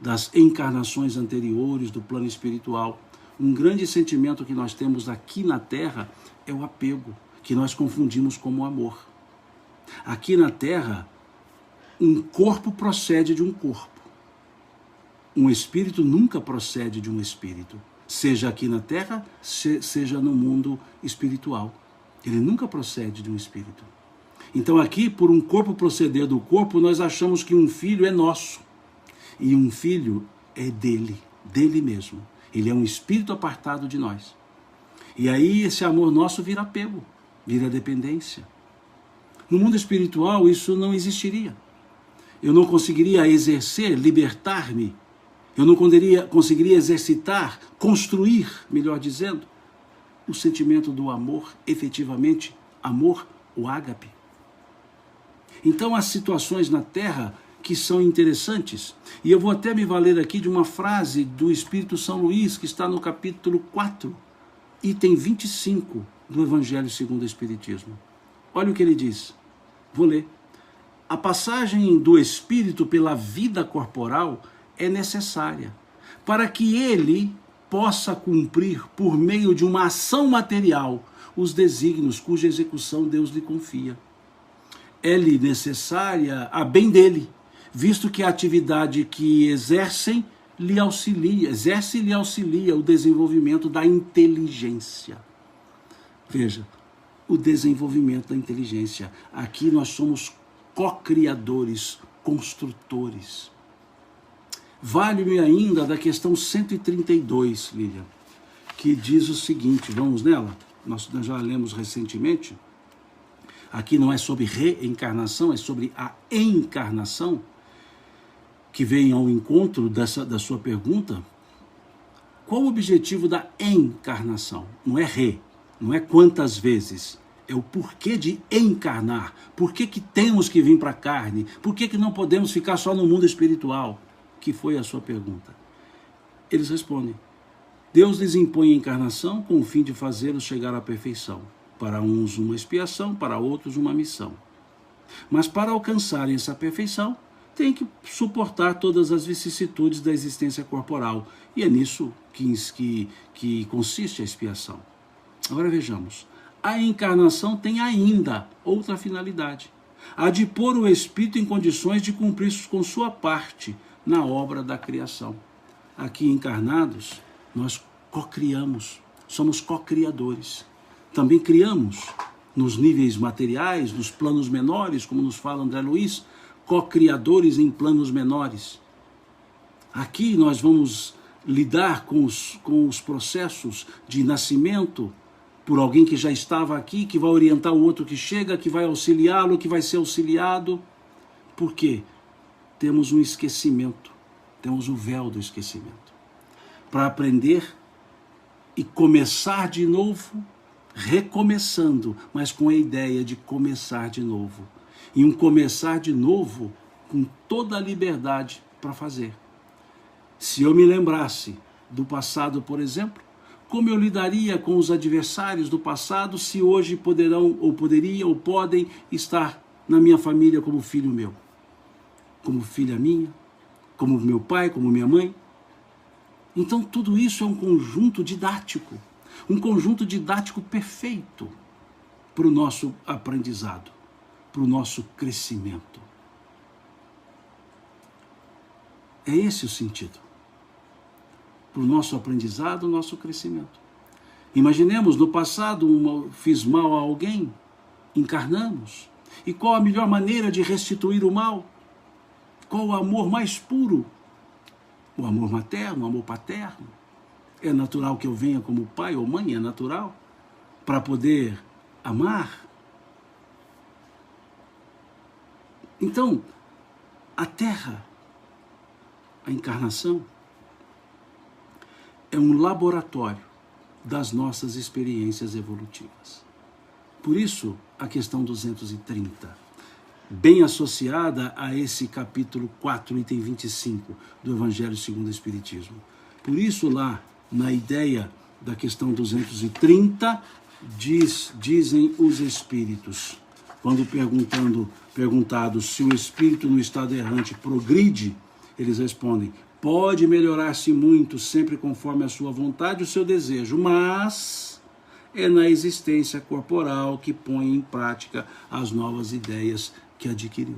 das encarnações anteriores, do plano espiritual. Um grande sentimento que nós temos aqui na Terra é o apego, que nós confundimos como amor. Aqui na Terra, um corpo procede de um corpo. Um espírito nunca procede de um espírito. Seja aqui na Terra, seja no mundo espiritual. Ele nunca procede de um espírito. Então aqui, por um corpo proceder do corpo, nós achamos que um filho é nosso. E um filho é dele mesmo. Ele é um espírito apartado de nós. E aí esse amor nosso vira apego, vira dependência. No mundo espiritual isso não existiria. Eu não conseguiria exercer, libertar-me Eu não conseguiria exercitar, construir, melhor dizendo, o sentimento do amor, efetivamente, amor, o ágape. Então, há situações na Terra que são interessantes. E eu vou até me valer aqui de uma frase do Espírito São Luís, que está no capítulo 4, item 25 do Evangelho segundo o Espiritismo. Olha o que ele diz. Vou ler. A passagem do Espírito pela vida corporal é necessária para que ele possa cumprir, por meio de uma ação material, os desígnios cuja execução Deus lhe confia. É-lhe necessária a bem dele, visto que a atividade que exerce lhe auxilia o desenvolvimento da inteligência. Veja, o desenvolvimento da inteligência. Aqui nós somos co-criadores, construtores. Vale-me ainda da questão 132, Lilian, que diz o seguinte, vamos nela? Nós já lemos recentemente. Aqui não é sobre reencarnação, é sobre a encarnação, que vem ao encontro da sua pergunta. Qual o objetivo da encarnação? Não é não é quantas vezes, é o porquê de encarnar. Por que temos que vir para a carne? Por que não podemos ficar só no mundo espiritual? Que foi a sua pergunta. Eles respondem, Deus lhes impõe a encarnação com o fim de fazê-los chegar à perfeição. Para uns uma expiação, para outros uma missão. Mas para alcançarem essa perfeição, tem que suportar todas as vicissitudes da existência corporal. E é nisso que consiste a expiação. Agora vejamos. A encarnação tem ainda outra finalidade. A de pôr o espírito em condições de cumprir com sua parte na obra da criação. Aqui encarnados, nós co-criamos, somos co-criadores. Também criamos nos níveis materiais, nos planos menores, como nos fala André Luiz, co-criadores em planos menores. Aqui nós vamos lidar com os processos de nascimento por alguém que já estava aqui, que vai orientar o outro que chega, que vai auxiliá-lo, que vai ser auxiliado. Por quê? Temos um esquecimento, temos o véu do esquecimento. Para aprender e começar de novo, recomeçando, mas com a ideia de começar de novo. E um começar de novo com toda a liberdade para fazer. Se eu me lembrasse do passado, por exemplo, como eu lidaria com os adversários do passado se hoje poderão, ou poderiam, ou podem estar na minha família como filho meu, como filha minha, como meu pai, como minha mãe? Então tudo isso é um conjunto didático perfeito para o nosso aprendizado, para o nosso crescimento. É esse o sentido. Para o nosso aprendizado, o nosso crescimento. Imaginemos, no passado, fiz mal a alguém, encarnamos. E qual a melhor maneira de restituir o mal? Qual o amor mais puro? O amor materno, o amor paterno. É natural que eu venha como pai ou mãe, é natural, para poder amar. Então, a Terra, a encarnação, é um laboratório das nossas experiências evolutivas. Por isso, a questão 230, bem associada a esse capítulo 4, item 25 do Evangelho segundo o Espiritismo. Por isso, lá, na ideia da questão 230, dizem os espíritos, quando perguntados se o espírito no estado errante progride, eles respondem, pode melhorar-se muito, sempre conforme a sua vontade e o seu desejo, mas é na existência corporal que põe em prática as novas ideias que adquiriu.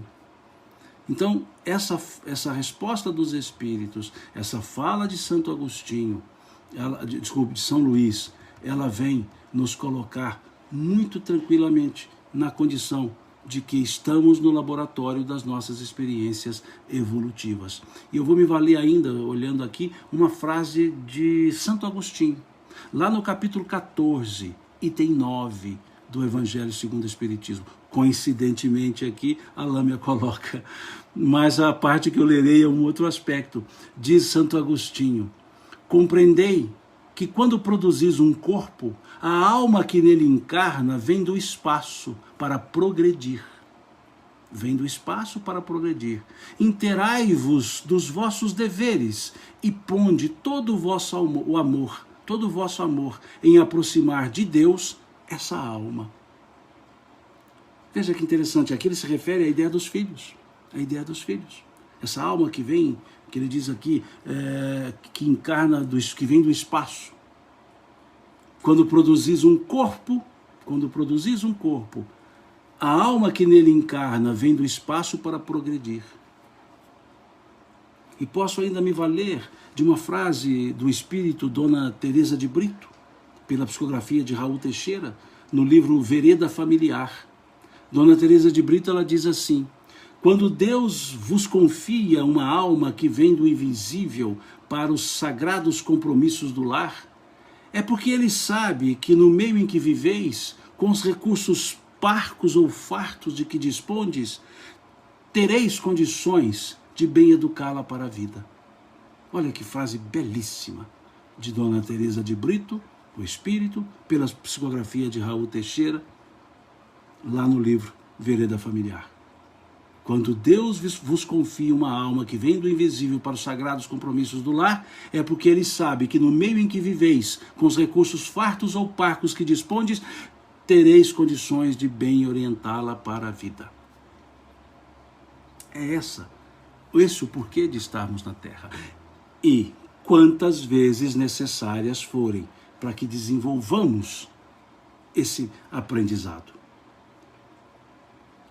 Então, essa resposta dos espíritos, essa fala de Santo Agostinho, de São Luís, ela vem nos colocar muito tranquilamente na condição de que estamos no laboratório das nossas experiências evolutivas. E eu vou me valer ainda, olhando aqui, uma frase de Santo Agostinho, lá no capítulo 14, item 9 do Evangelho segundo o Espiritismo. Coincidentemente aqui, a Lâmia coloca. Mas a parte que eu lerei é um outro aspecto. Diz Santo Agostinho: compreendei que quando produzis um corpo, a alma que nele encarna vem do espaço para progredir. Vem do espaço para progredir. Interai-vos dos vossos deveres e ponde todo o vosso amor em aproximar de Deus essa alma. Veja que interessante, aqui ele se refere à ideia dos filhos. A ideia dos filhos. Essa alma que vem, que ele diz aqui, que encarna, que vem do espaço. Quando produzis um corpo, a alma que nele encarna vem do espaço para progredir. E posso ainda me valer de uma frase do espírito Dona Teresa de Brito, pela psicografia de Raul Teixeira, no livro Vereda Familiar. Dona Teresa de Brito, ela diz assim: quando Deus vos confia uma alma que vem do invisível para os sagrados compromissos do lar, é porque ele sabe que no meio em que viveis, com os recursos parcos ou fartos de que dispondes, tereis condições de bem educá-la para a vida. Olha que frase belíssima de Dona Teresa de Brito, o Espírito, pela psicografia de Raul Teixeira, lá no livro Vereda Familiar. Quando Deus vos confia uma alma que vem do invisível para os sagrados compromissos do lar, é porque ele sabe que no meio em que viveis, com os recursos fartos ou parcos que dispondes, tereis condições de bem orientá-la para a vida. É esse o porquê de estarmos na Terra. E quantas vezes necessárias forem para que desenvolvamos esse aprendizado.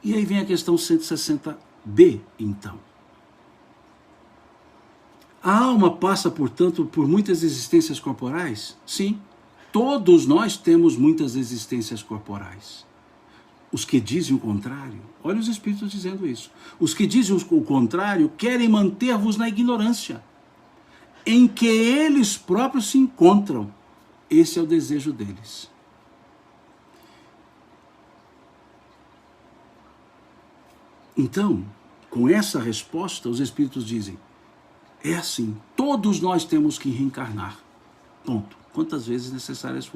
E aí vem a questão 160b, então. A alma passa, portanto, por muitas existências corporais? Sim, todos nós temos muitas existências corporais. Os que dizem o contrário, olha os espíritos dizendo isso, os que dizem o contrário querem manter-vos na ignorância, em que eles próprios se encontram. Esse é o desejo deles. Então, com essa resposta, os espíritos dizem, é assim, todos nós temos que reencarnar. Ponto. Quantas vezes necessárias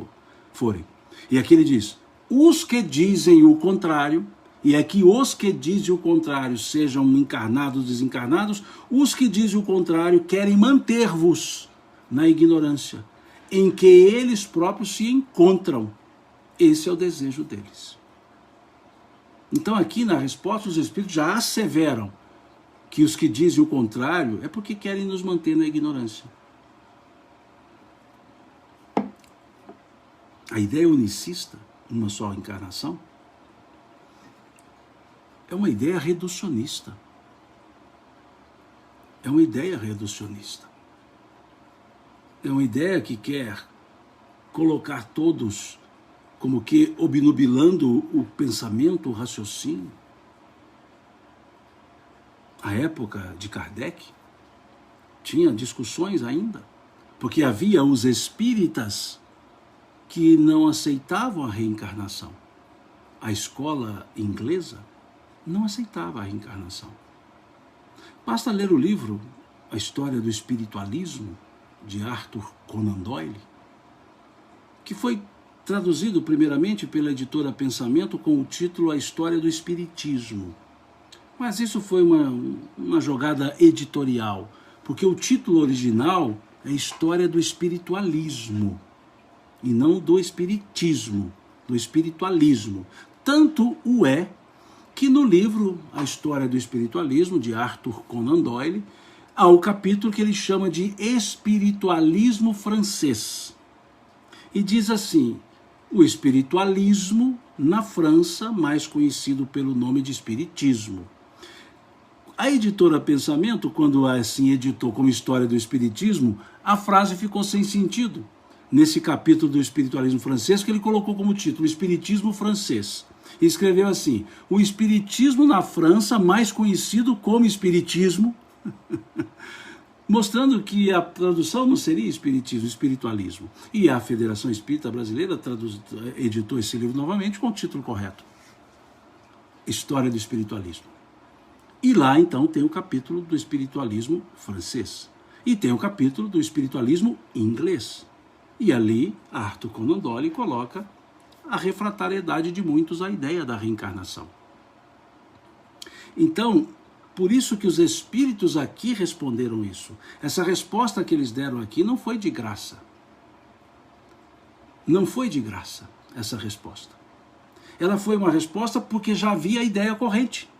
forem. E aqui ele diz, os que dizem o contrário, e é que os que dizem o contrário sejam encarnados ou desencarnados, os que dizem o contrário querem manter-vos na ignorância, em que eles próprios se encontram. Esse é o desejo deles. Então aqui na resposta os espíritos já asseveram que os que dizem o contrário é porque querem nos manter na ignorância. A ideia unicista, uma só encarnação, é uma ideia reducionista. É uma ideia reducionista. É uma ideia que quer colocar todos como que obnubilando o pensamento, o raciocínio. A época de Kardec tinha discussões ainda, porque havia os espíritas que não aceitavam a reencarnação. A escola inglesa não aceitava a reencarnação. Basta ler o livro A História do Espiritualismo, de Arthur Conan Doyle, que foi traduzido primeiramente pela editora Pensamento com o título A História do Espiritismo. Mas isso foi uma jogada editorial, porque o título original é História do Espiritualismo, e não do Espiritismo, do Espiritualismo. Tanto o é que no livro A História do Espiritualismo, de Arthur Conan Doyle, há o capítulo que ele chama de Espiritualismo Francês. E diz assim, o espiritualismo na França, mais conhecido pelo nome de espiritismo. A editora Pensamento, quando assim editou como História do Espiritismo, a frase ficou sem sentido. Nesse capítulo do espiritualismo francês, que ele colocou como título, Espiritismo Francês. E escreveu assim, o espiritismo na França, mais conhecido como espiritismo, mostrando que a tradução não seria espiritismo, espiritualismo. E a Federação Espírita Brasileira editou esse livro novamente com o título correto. História do Espiritualismo. E lá, então, tem o capítulo do espiritualismo francês. E tem o capítulo do espiritualismo inglês. E ali, Arthur Conan Doyle coloca a refratariedade de muitos à ideia da reencarnação. Então, por isso que os espíritos aqui responderam isso. Essa resposta que eles deram aqui não foi de graça. Não foi de graça essa resposta. Ela foi uma resposta porque já havia a ideia corrente.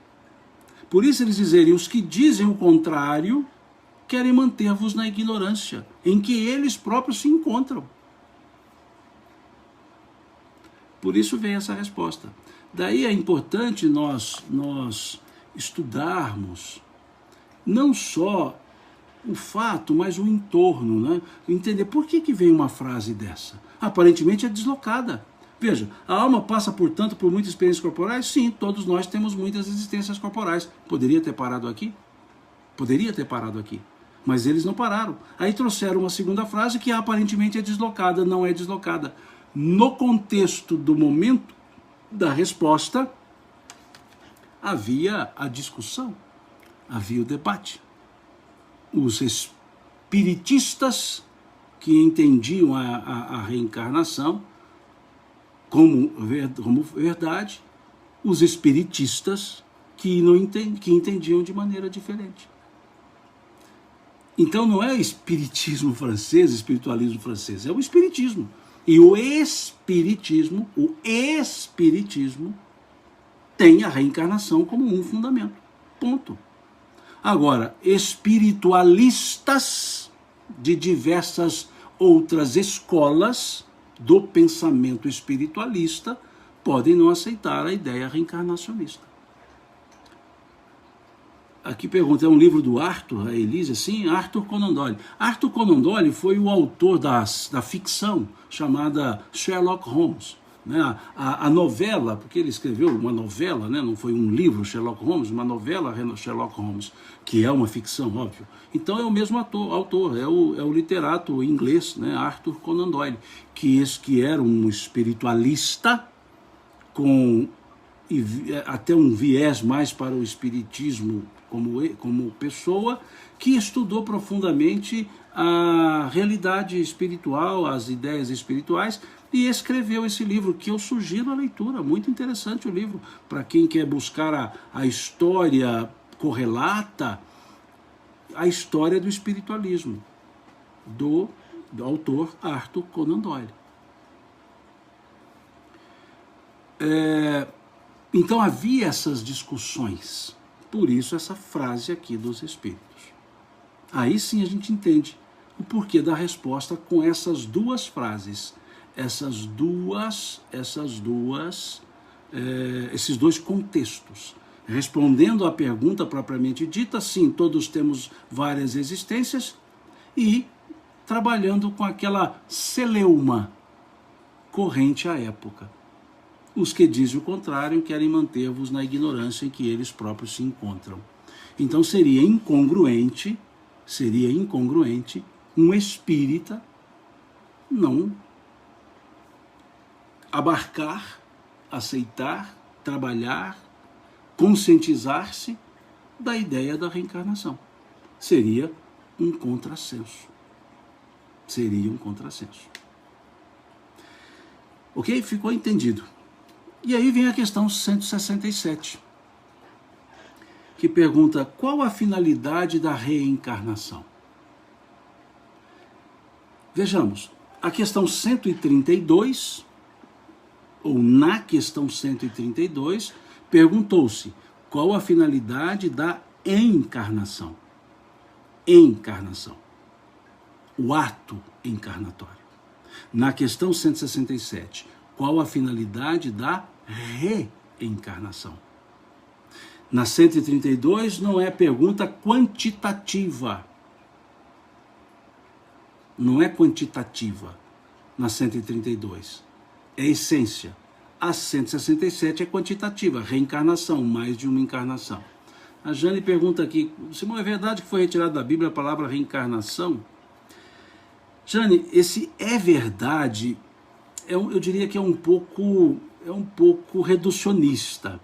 Por isso eles dizerem, os que dizem o contrário querem manter-vos na ignorância, em que eles próprios se encontram. Por isso vem essa resposta. Daí é importante nós estudarmos não só o fato, mas o entorno, né? Entender por que vem uma frase dessa. Aparentemente é deslocada. Veja, a alma passa, portanto, por muitas experiências corporais? Sim, todos nós temos muitas existências corporais. Poderia ter parado aqui? Poderia ter parado aqui. Mas eles não pararam. Aí trouxeram uma segunda frase que aparentemente é deslocada. Não é deslocada. No contexto do momento da resposta, havia a discussão, havia o debate. Os espiritistas que entendiam a reencarnação como verdade, os espiritistas que entendiam de maneira diferente. Então não é espiritismo francês, espiritualismo francês, é o espiritismo. E o espiritismo tem a reencarnação como um fundamento. Ponto. Agora, espiritualistas de diversas outras escolas do pensamento espiritualista podem não aceitar a ideia reencarnacionista. Aqui pergunta, é um livro do Arthur, a Elise? Sim, Arthur Conan Doyle. Arthur Conan Doyle foi o autor da ficção chamada Sherlock Holmes. Né? A novela, porque ele escreveu uma novela, né? Não foi um livro Sherlock Holmes, uma novela Sherlock Holmes, que é uma ficção, óbvio. Então é o mesmo autor, é o literato inglês, né? Arthur Conan Doyle, que era um espiritualista com até um viés mais para o espiritismo como pessoa, que estudou profundamente a realidade espiritual, as ideias espirituais, e escreveu esse livro, que eu sugiro a leitura. Muito interessante o livro, para quem quer buscar a história correlata, a história do espiritualismo, do autor Arthur Conan Doyle. Então havia essas discussões, por isso essa frase aqui dos espíritos. Aí sim a gente entende o porquê da resposta com essas duas frases, esses dois contextos. Respondendo à pergunta propriamente dita, sim, todos temos várias existências, e trabalhando com aquela celeuma corrente à época. Os que dizem o contrário querem manter-vos na ignorância em que eles próprios se encontram. Então seria incongruente um espírita não abarcar, aceitar, trabalhar, conscientizar-se da ideia da reencarnação. Seria um contrassenso. Ok? Ficou entendido. E aí vem a questão 167, que pergunta: qual a finalidade da reencarnação? Vejamos, a questão 132, ou na questão 132, perguntou-se qual a finalidade da encarnação. Encarnação. O ato encarnatório. Na questão 167, qual a finalidade da reencarnação? Na 132 não é pergunta quantitativa. Não é quantitativa na 132. É essência. A 167 é quantitativa, reencarnação, mais de uma encarnação. A Jane pergunta aqui, Simão, é verdade que foi retirada da Bíblia a palavra reencarnação? Jane, esse é verdade, eu diria que é um pouco reducionista.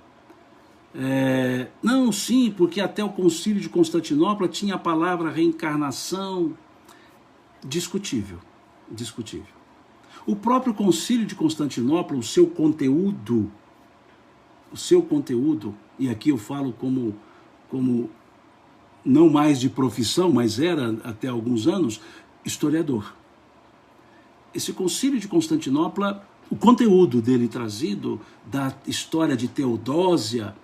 Não, sim, porque até o Concílio de Constantinopla tinha a palavra reencarnação. Discutível, discutível. O próprio Concílio de Constantinopla, o seu conteúdo, e aqui eu falo como não mais de profissão, mas era até alguns anos, historiador. Esse Concílio de Constantinopla, o conteúdo dele trazido, da história de Teodósia,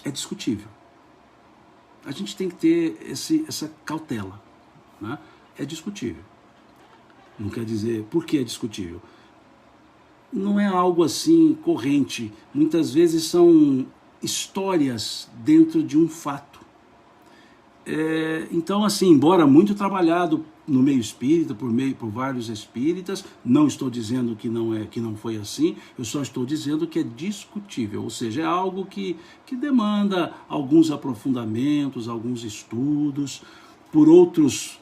é discutível. A gente tem que ter essa cautela, né? É discutível. Não quer dizer por que é discutível. Não é algo assim corrente. Muitas vezes são histórias dentro de um fato. Então, assim, embora muito trabalhado no meio espírita, por vários espíritas, não estou dizendo que não foi assim, eu só estou dizendo que é discutível, ou seja, é algo que demanda alguns aprofundamentos, alguns estudos, por outros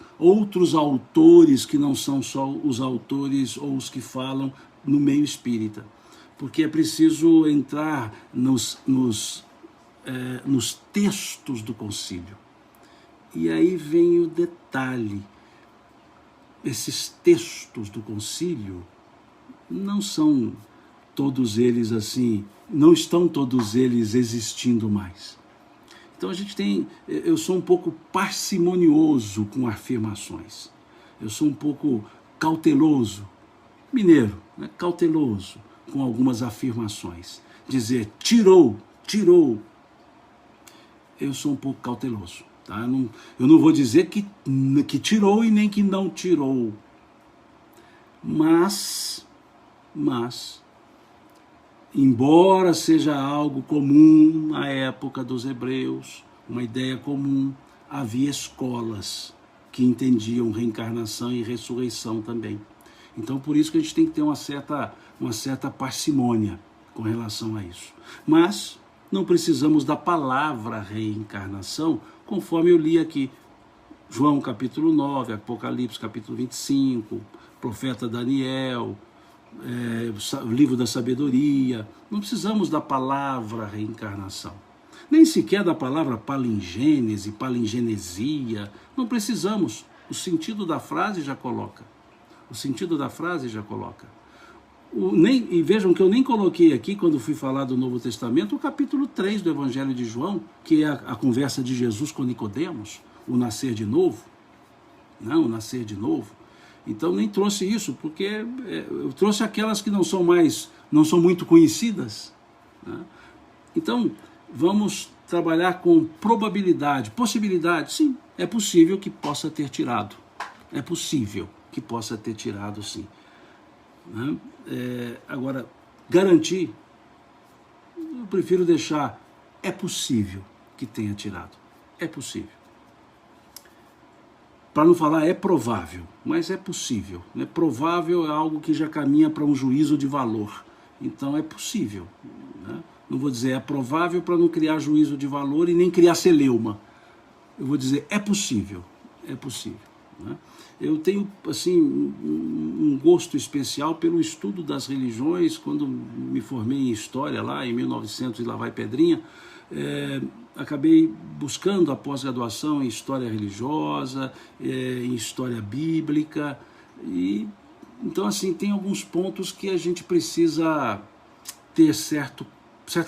autores que não são só os autores ou os que falam no meio espírita, porque é preciso entrar nos textos do concílio. E aí vem o detalhe: esses textos do concílio não são todos eles assim, não estão todos eles existindo mais. Então eu sou um pouco parcimonioso com afirmações, eu sou um pouco cauteloso, mineiro, né? Cauteloso com algumas afirmações. Dizer tirou, eu sou um pouco cauteloso. Tá? Eu não vou dizer que tirou e nem que não tirou, mas embora seja algo comum na época dos hebreus, uma ideia comum, havia escolas que entendiam reencarnação e ressurreição também. Então, por isso que a gente tem que ter uma certa parcimônia com relação a isso. Mas não precisamos da palavra reencarnação, conforme eu li aqui. João capítulo 9, Apocalipse capítulo 25, profeta Daniel, livro da sabedoria. Não precisamos da palavra reencarnação. Nem sequer da palavra palingênese, palingenesia. Não precisamos. O sentido da frase já coloca. E vejam que eu nem coloquei aqui, quando fui falar do Novo Testamento, o capítulo 3 do Evangelho de João, que é a conversa de Jesus com Nicodemos, o nascer de novo. Não, o nascer de novo. Então nem trouxe isso, porque eu trouxe aquelas que não são muito conhecidas, né? Então, vamos trabalhar com probabilidade, possibilidade. Sim, é possível que possa ter tirado. É possível que possa ter tirado, sim. Né? Agora, garantir, eu prefiro deixar, é possível que tenha tirado. É possível. Para não falar é provável, mas é possível. Né? Provável é algo que já caminha para um juízo de valor. Então é possível. Né? Não vou dizer é provável para não criar juízo de valor e nem criar celeuma. Eu vou dizer é possível. É possível. Né? Eu tenho assim um gosto especial pelo estudo das religiões. Quando me formei em História lá em 1900 e lá vai pedrinha, acabei buscando a pós-graduação em História Religiosa, em História Bíblica, e então assim tem alguns pontos que a gente precisa ter certa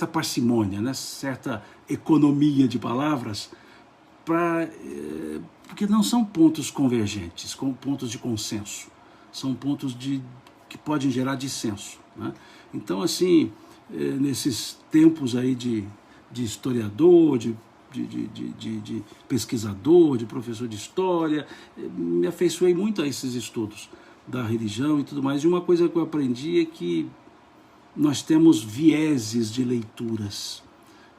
parcimônia, né? Certa economia de palavras, porque não são pontos convergentes, pontos de consenso, são pontos que podem gerar dissenso, né? Então assim, nesses tempos aí de historiador, de pesquisador, de professor de história, me afeiçoei muito a esses estudos da religião e tudo mais. E uma coisa que eu aprendi é que nós temos vieses de leituras.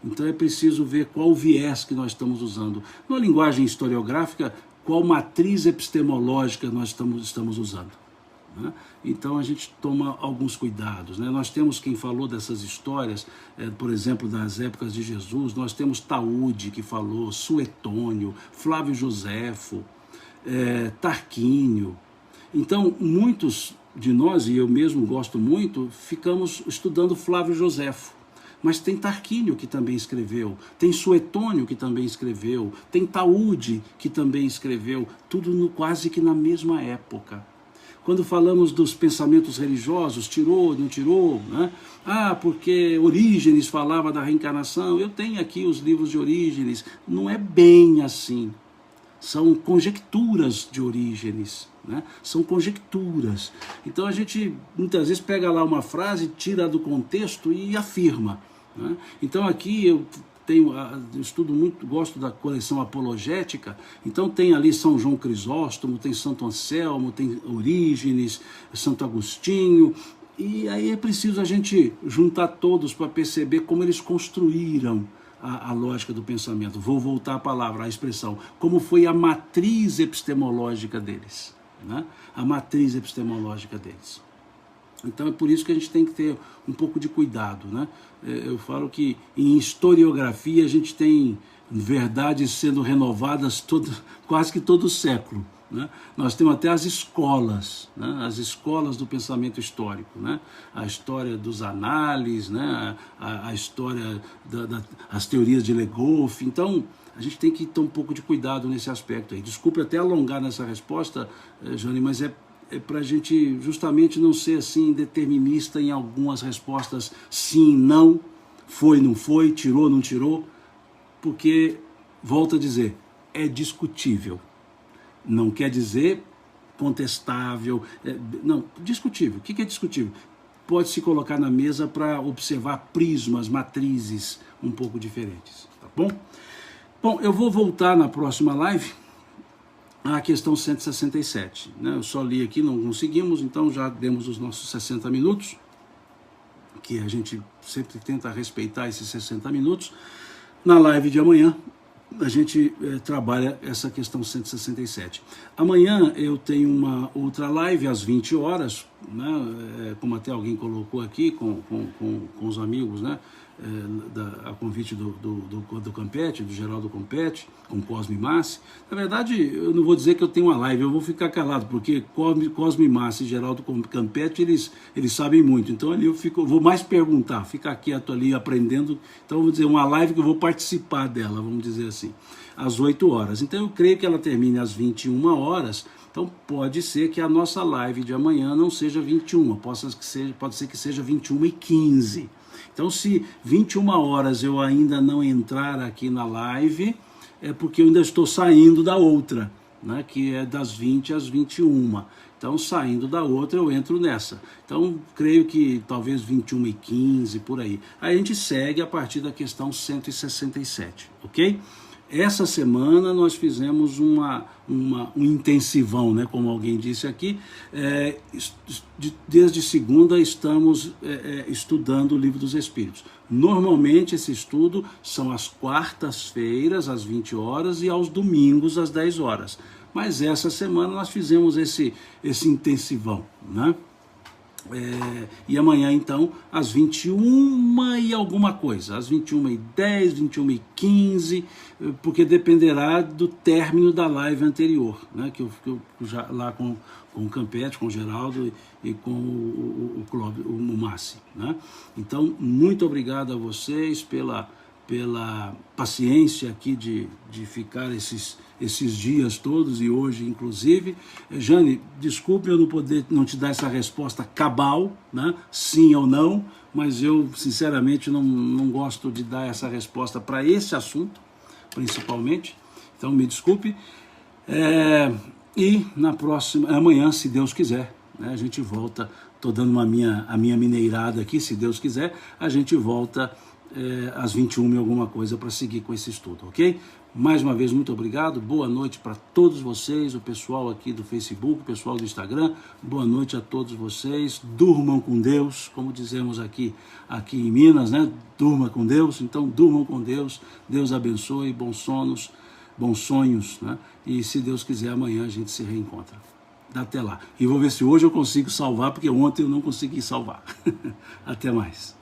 Então é preciso ver qual viés que nós estamos usando. Na linguagem historiográfica, qual matriz epistemológica nós estamos usando. Né? Então a gente toma alguns cuidados, né? Nós temos quem falou dessas histórias, por exemplo, das épocas de Jesus, nós temos Taúde que falou, Suetônio, Flávio Joséfo, Tarquínio. Então muitos de nós, e eu mesmo gosto muito, ficamos estudando Flávio Joséfo. mas tem Tarquínio que também escreveu, tem Suetônio que também escreveu, tem Taúde que também escreveu, tudo quase que na mesma época. Quando falamos dos pensamentos religiosos, tirou, não tirou, né? Porque Orígenes falava da reencarnação, eu tenho aqui os livros de Orígenes, não é bem assim. São conjecturas de Orígenes, né? São conjecturas. Então a gente muitas vezes pega lá uma frase, tira do contexto e afirma, né? Então aqui eu estudo muito, gosto da coleção apologética, então tem ali São João Crisóstomo, tem Santo Anselmo, tem Orígenes, Santo Agostinho, e aí é preciso a gente juntar todos para perceber como eles construíram a lógica do pensamento. Vou voltar à palavra, à expressão, como foi a matriz epistemológica deles, né? A matriz epistemológica deles. Então é por isso que a gente tem que ter um pouco de cuidado, né? Eu falo que em historiografia a gente tem verdades sendo renovadas quase que todo século, né? Nós temos até as escolas, né? As escolas do pensamento histórico, né? A história dos análises, né? A história as teorias de Legoff. Então a gente tem que ter um pouco de cuidado nesse aspecto aí. Desculpe até alongar nessa resposta, Jane, mas é para a gente justamente não ser assim determinista em algumas respostas, sim, não, foi, não foi, tirou, não tirou, porque, volto a dizer, é discutível. Não quer dizer contestável, não, discutível. O que é discutível? Pode se colocar na mesa para observar prismas, matrizes um pouco diferentes, tá bom? Bom, eu vou voltar na próxima live à questão 167, né? Eu só li aqui, não conseguimos, então já demos os nossos 60 minutos, que a gente sempre tenta respeitar esses 60 minutos. Na live de amanhã, a gente trabalha essa questão 167. Amanhã eu tenho uma outra live às 20 horas, né? Como até alguém colocou aqui com os amigos, né? A convite do Campetti, do Geraldo Campetti, com Cosme Massi. Na verdade, eu não vou dizer que eu tenho uma live, eu vou ficar calado, porque Cosme Massi e Geraldo Campetti, eles sabem muito. Então ali eu vou mais perguntar, ficar quieto ali aprendendo. Então eu vou dizer uma live que eu vou participar dela, vamos dizer assim, às 8 horas. Então eu creio que ela termine às 21 horas. Então pode ser que a nossa live de amanhã não seja 21, pode ser que seja 21h15. Então, se 21 horas eu ainda não entrar aqui na live, é porque eu ainda estou saindo da outra, né, que é das 20 às 21. Então, saindo da outra, eu entro nessa. Então, creio que talvez 21h15, por aí. Aí a gente segue a partir da questão 167, ok? Essa semana nós fizemos um intensivão, né, como alguém disse aqui. Desde segunda estamos estudando o Livro dos Espíritos. Normalmente esse estudo são às quartas-feiras, às 20 horas, e aos domingos, às 10 horas. Mas essa semana nós fizemos esse intensivão, né? E amanhã então às 21 e alguma coisa, às 21h10, 21h15, porque dependerá do término da live anterior, né, que eu já lá com o Campetti, com o Geraldo e com o Massi, né? Então, muito obrigado a vocês pela paciência aqui de ficar esses dias todos, e hoje inclusive. Jane, desculpe eu não te dar essa resposta cabal, né? Sim ou não, mas eu sinceramente não gosto de dar essa resposta para esse assunto, principalmente, então me desculpe. E na próxima, amanhã, se Deus quiser, né, a gente volta. Estou dando a minha mineirada aqui, se Deus quiser, a gente volta às 21 e alguma coisa para seguir com esse estudo, ok? Mais uma vez, muito obrigado, boa noite para todos vocês, o pessoal aqui do Facebook, o pessoal do Instagram, boa noite a todos vocês, durmam com Deus, como dizemos aqui em Minas, né? Durma com Deus, então durmam com Deus, Deus abençoe, bons sonos, bons sonhos, né? E se Deus quiser, amanhã a gente se reencontra. Até lá. E vou ver se hoje eu consigo salvar, porque ontem eu não consegui salvar. Até mais.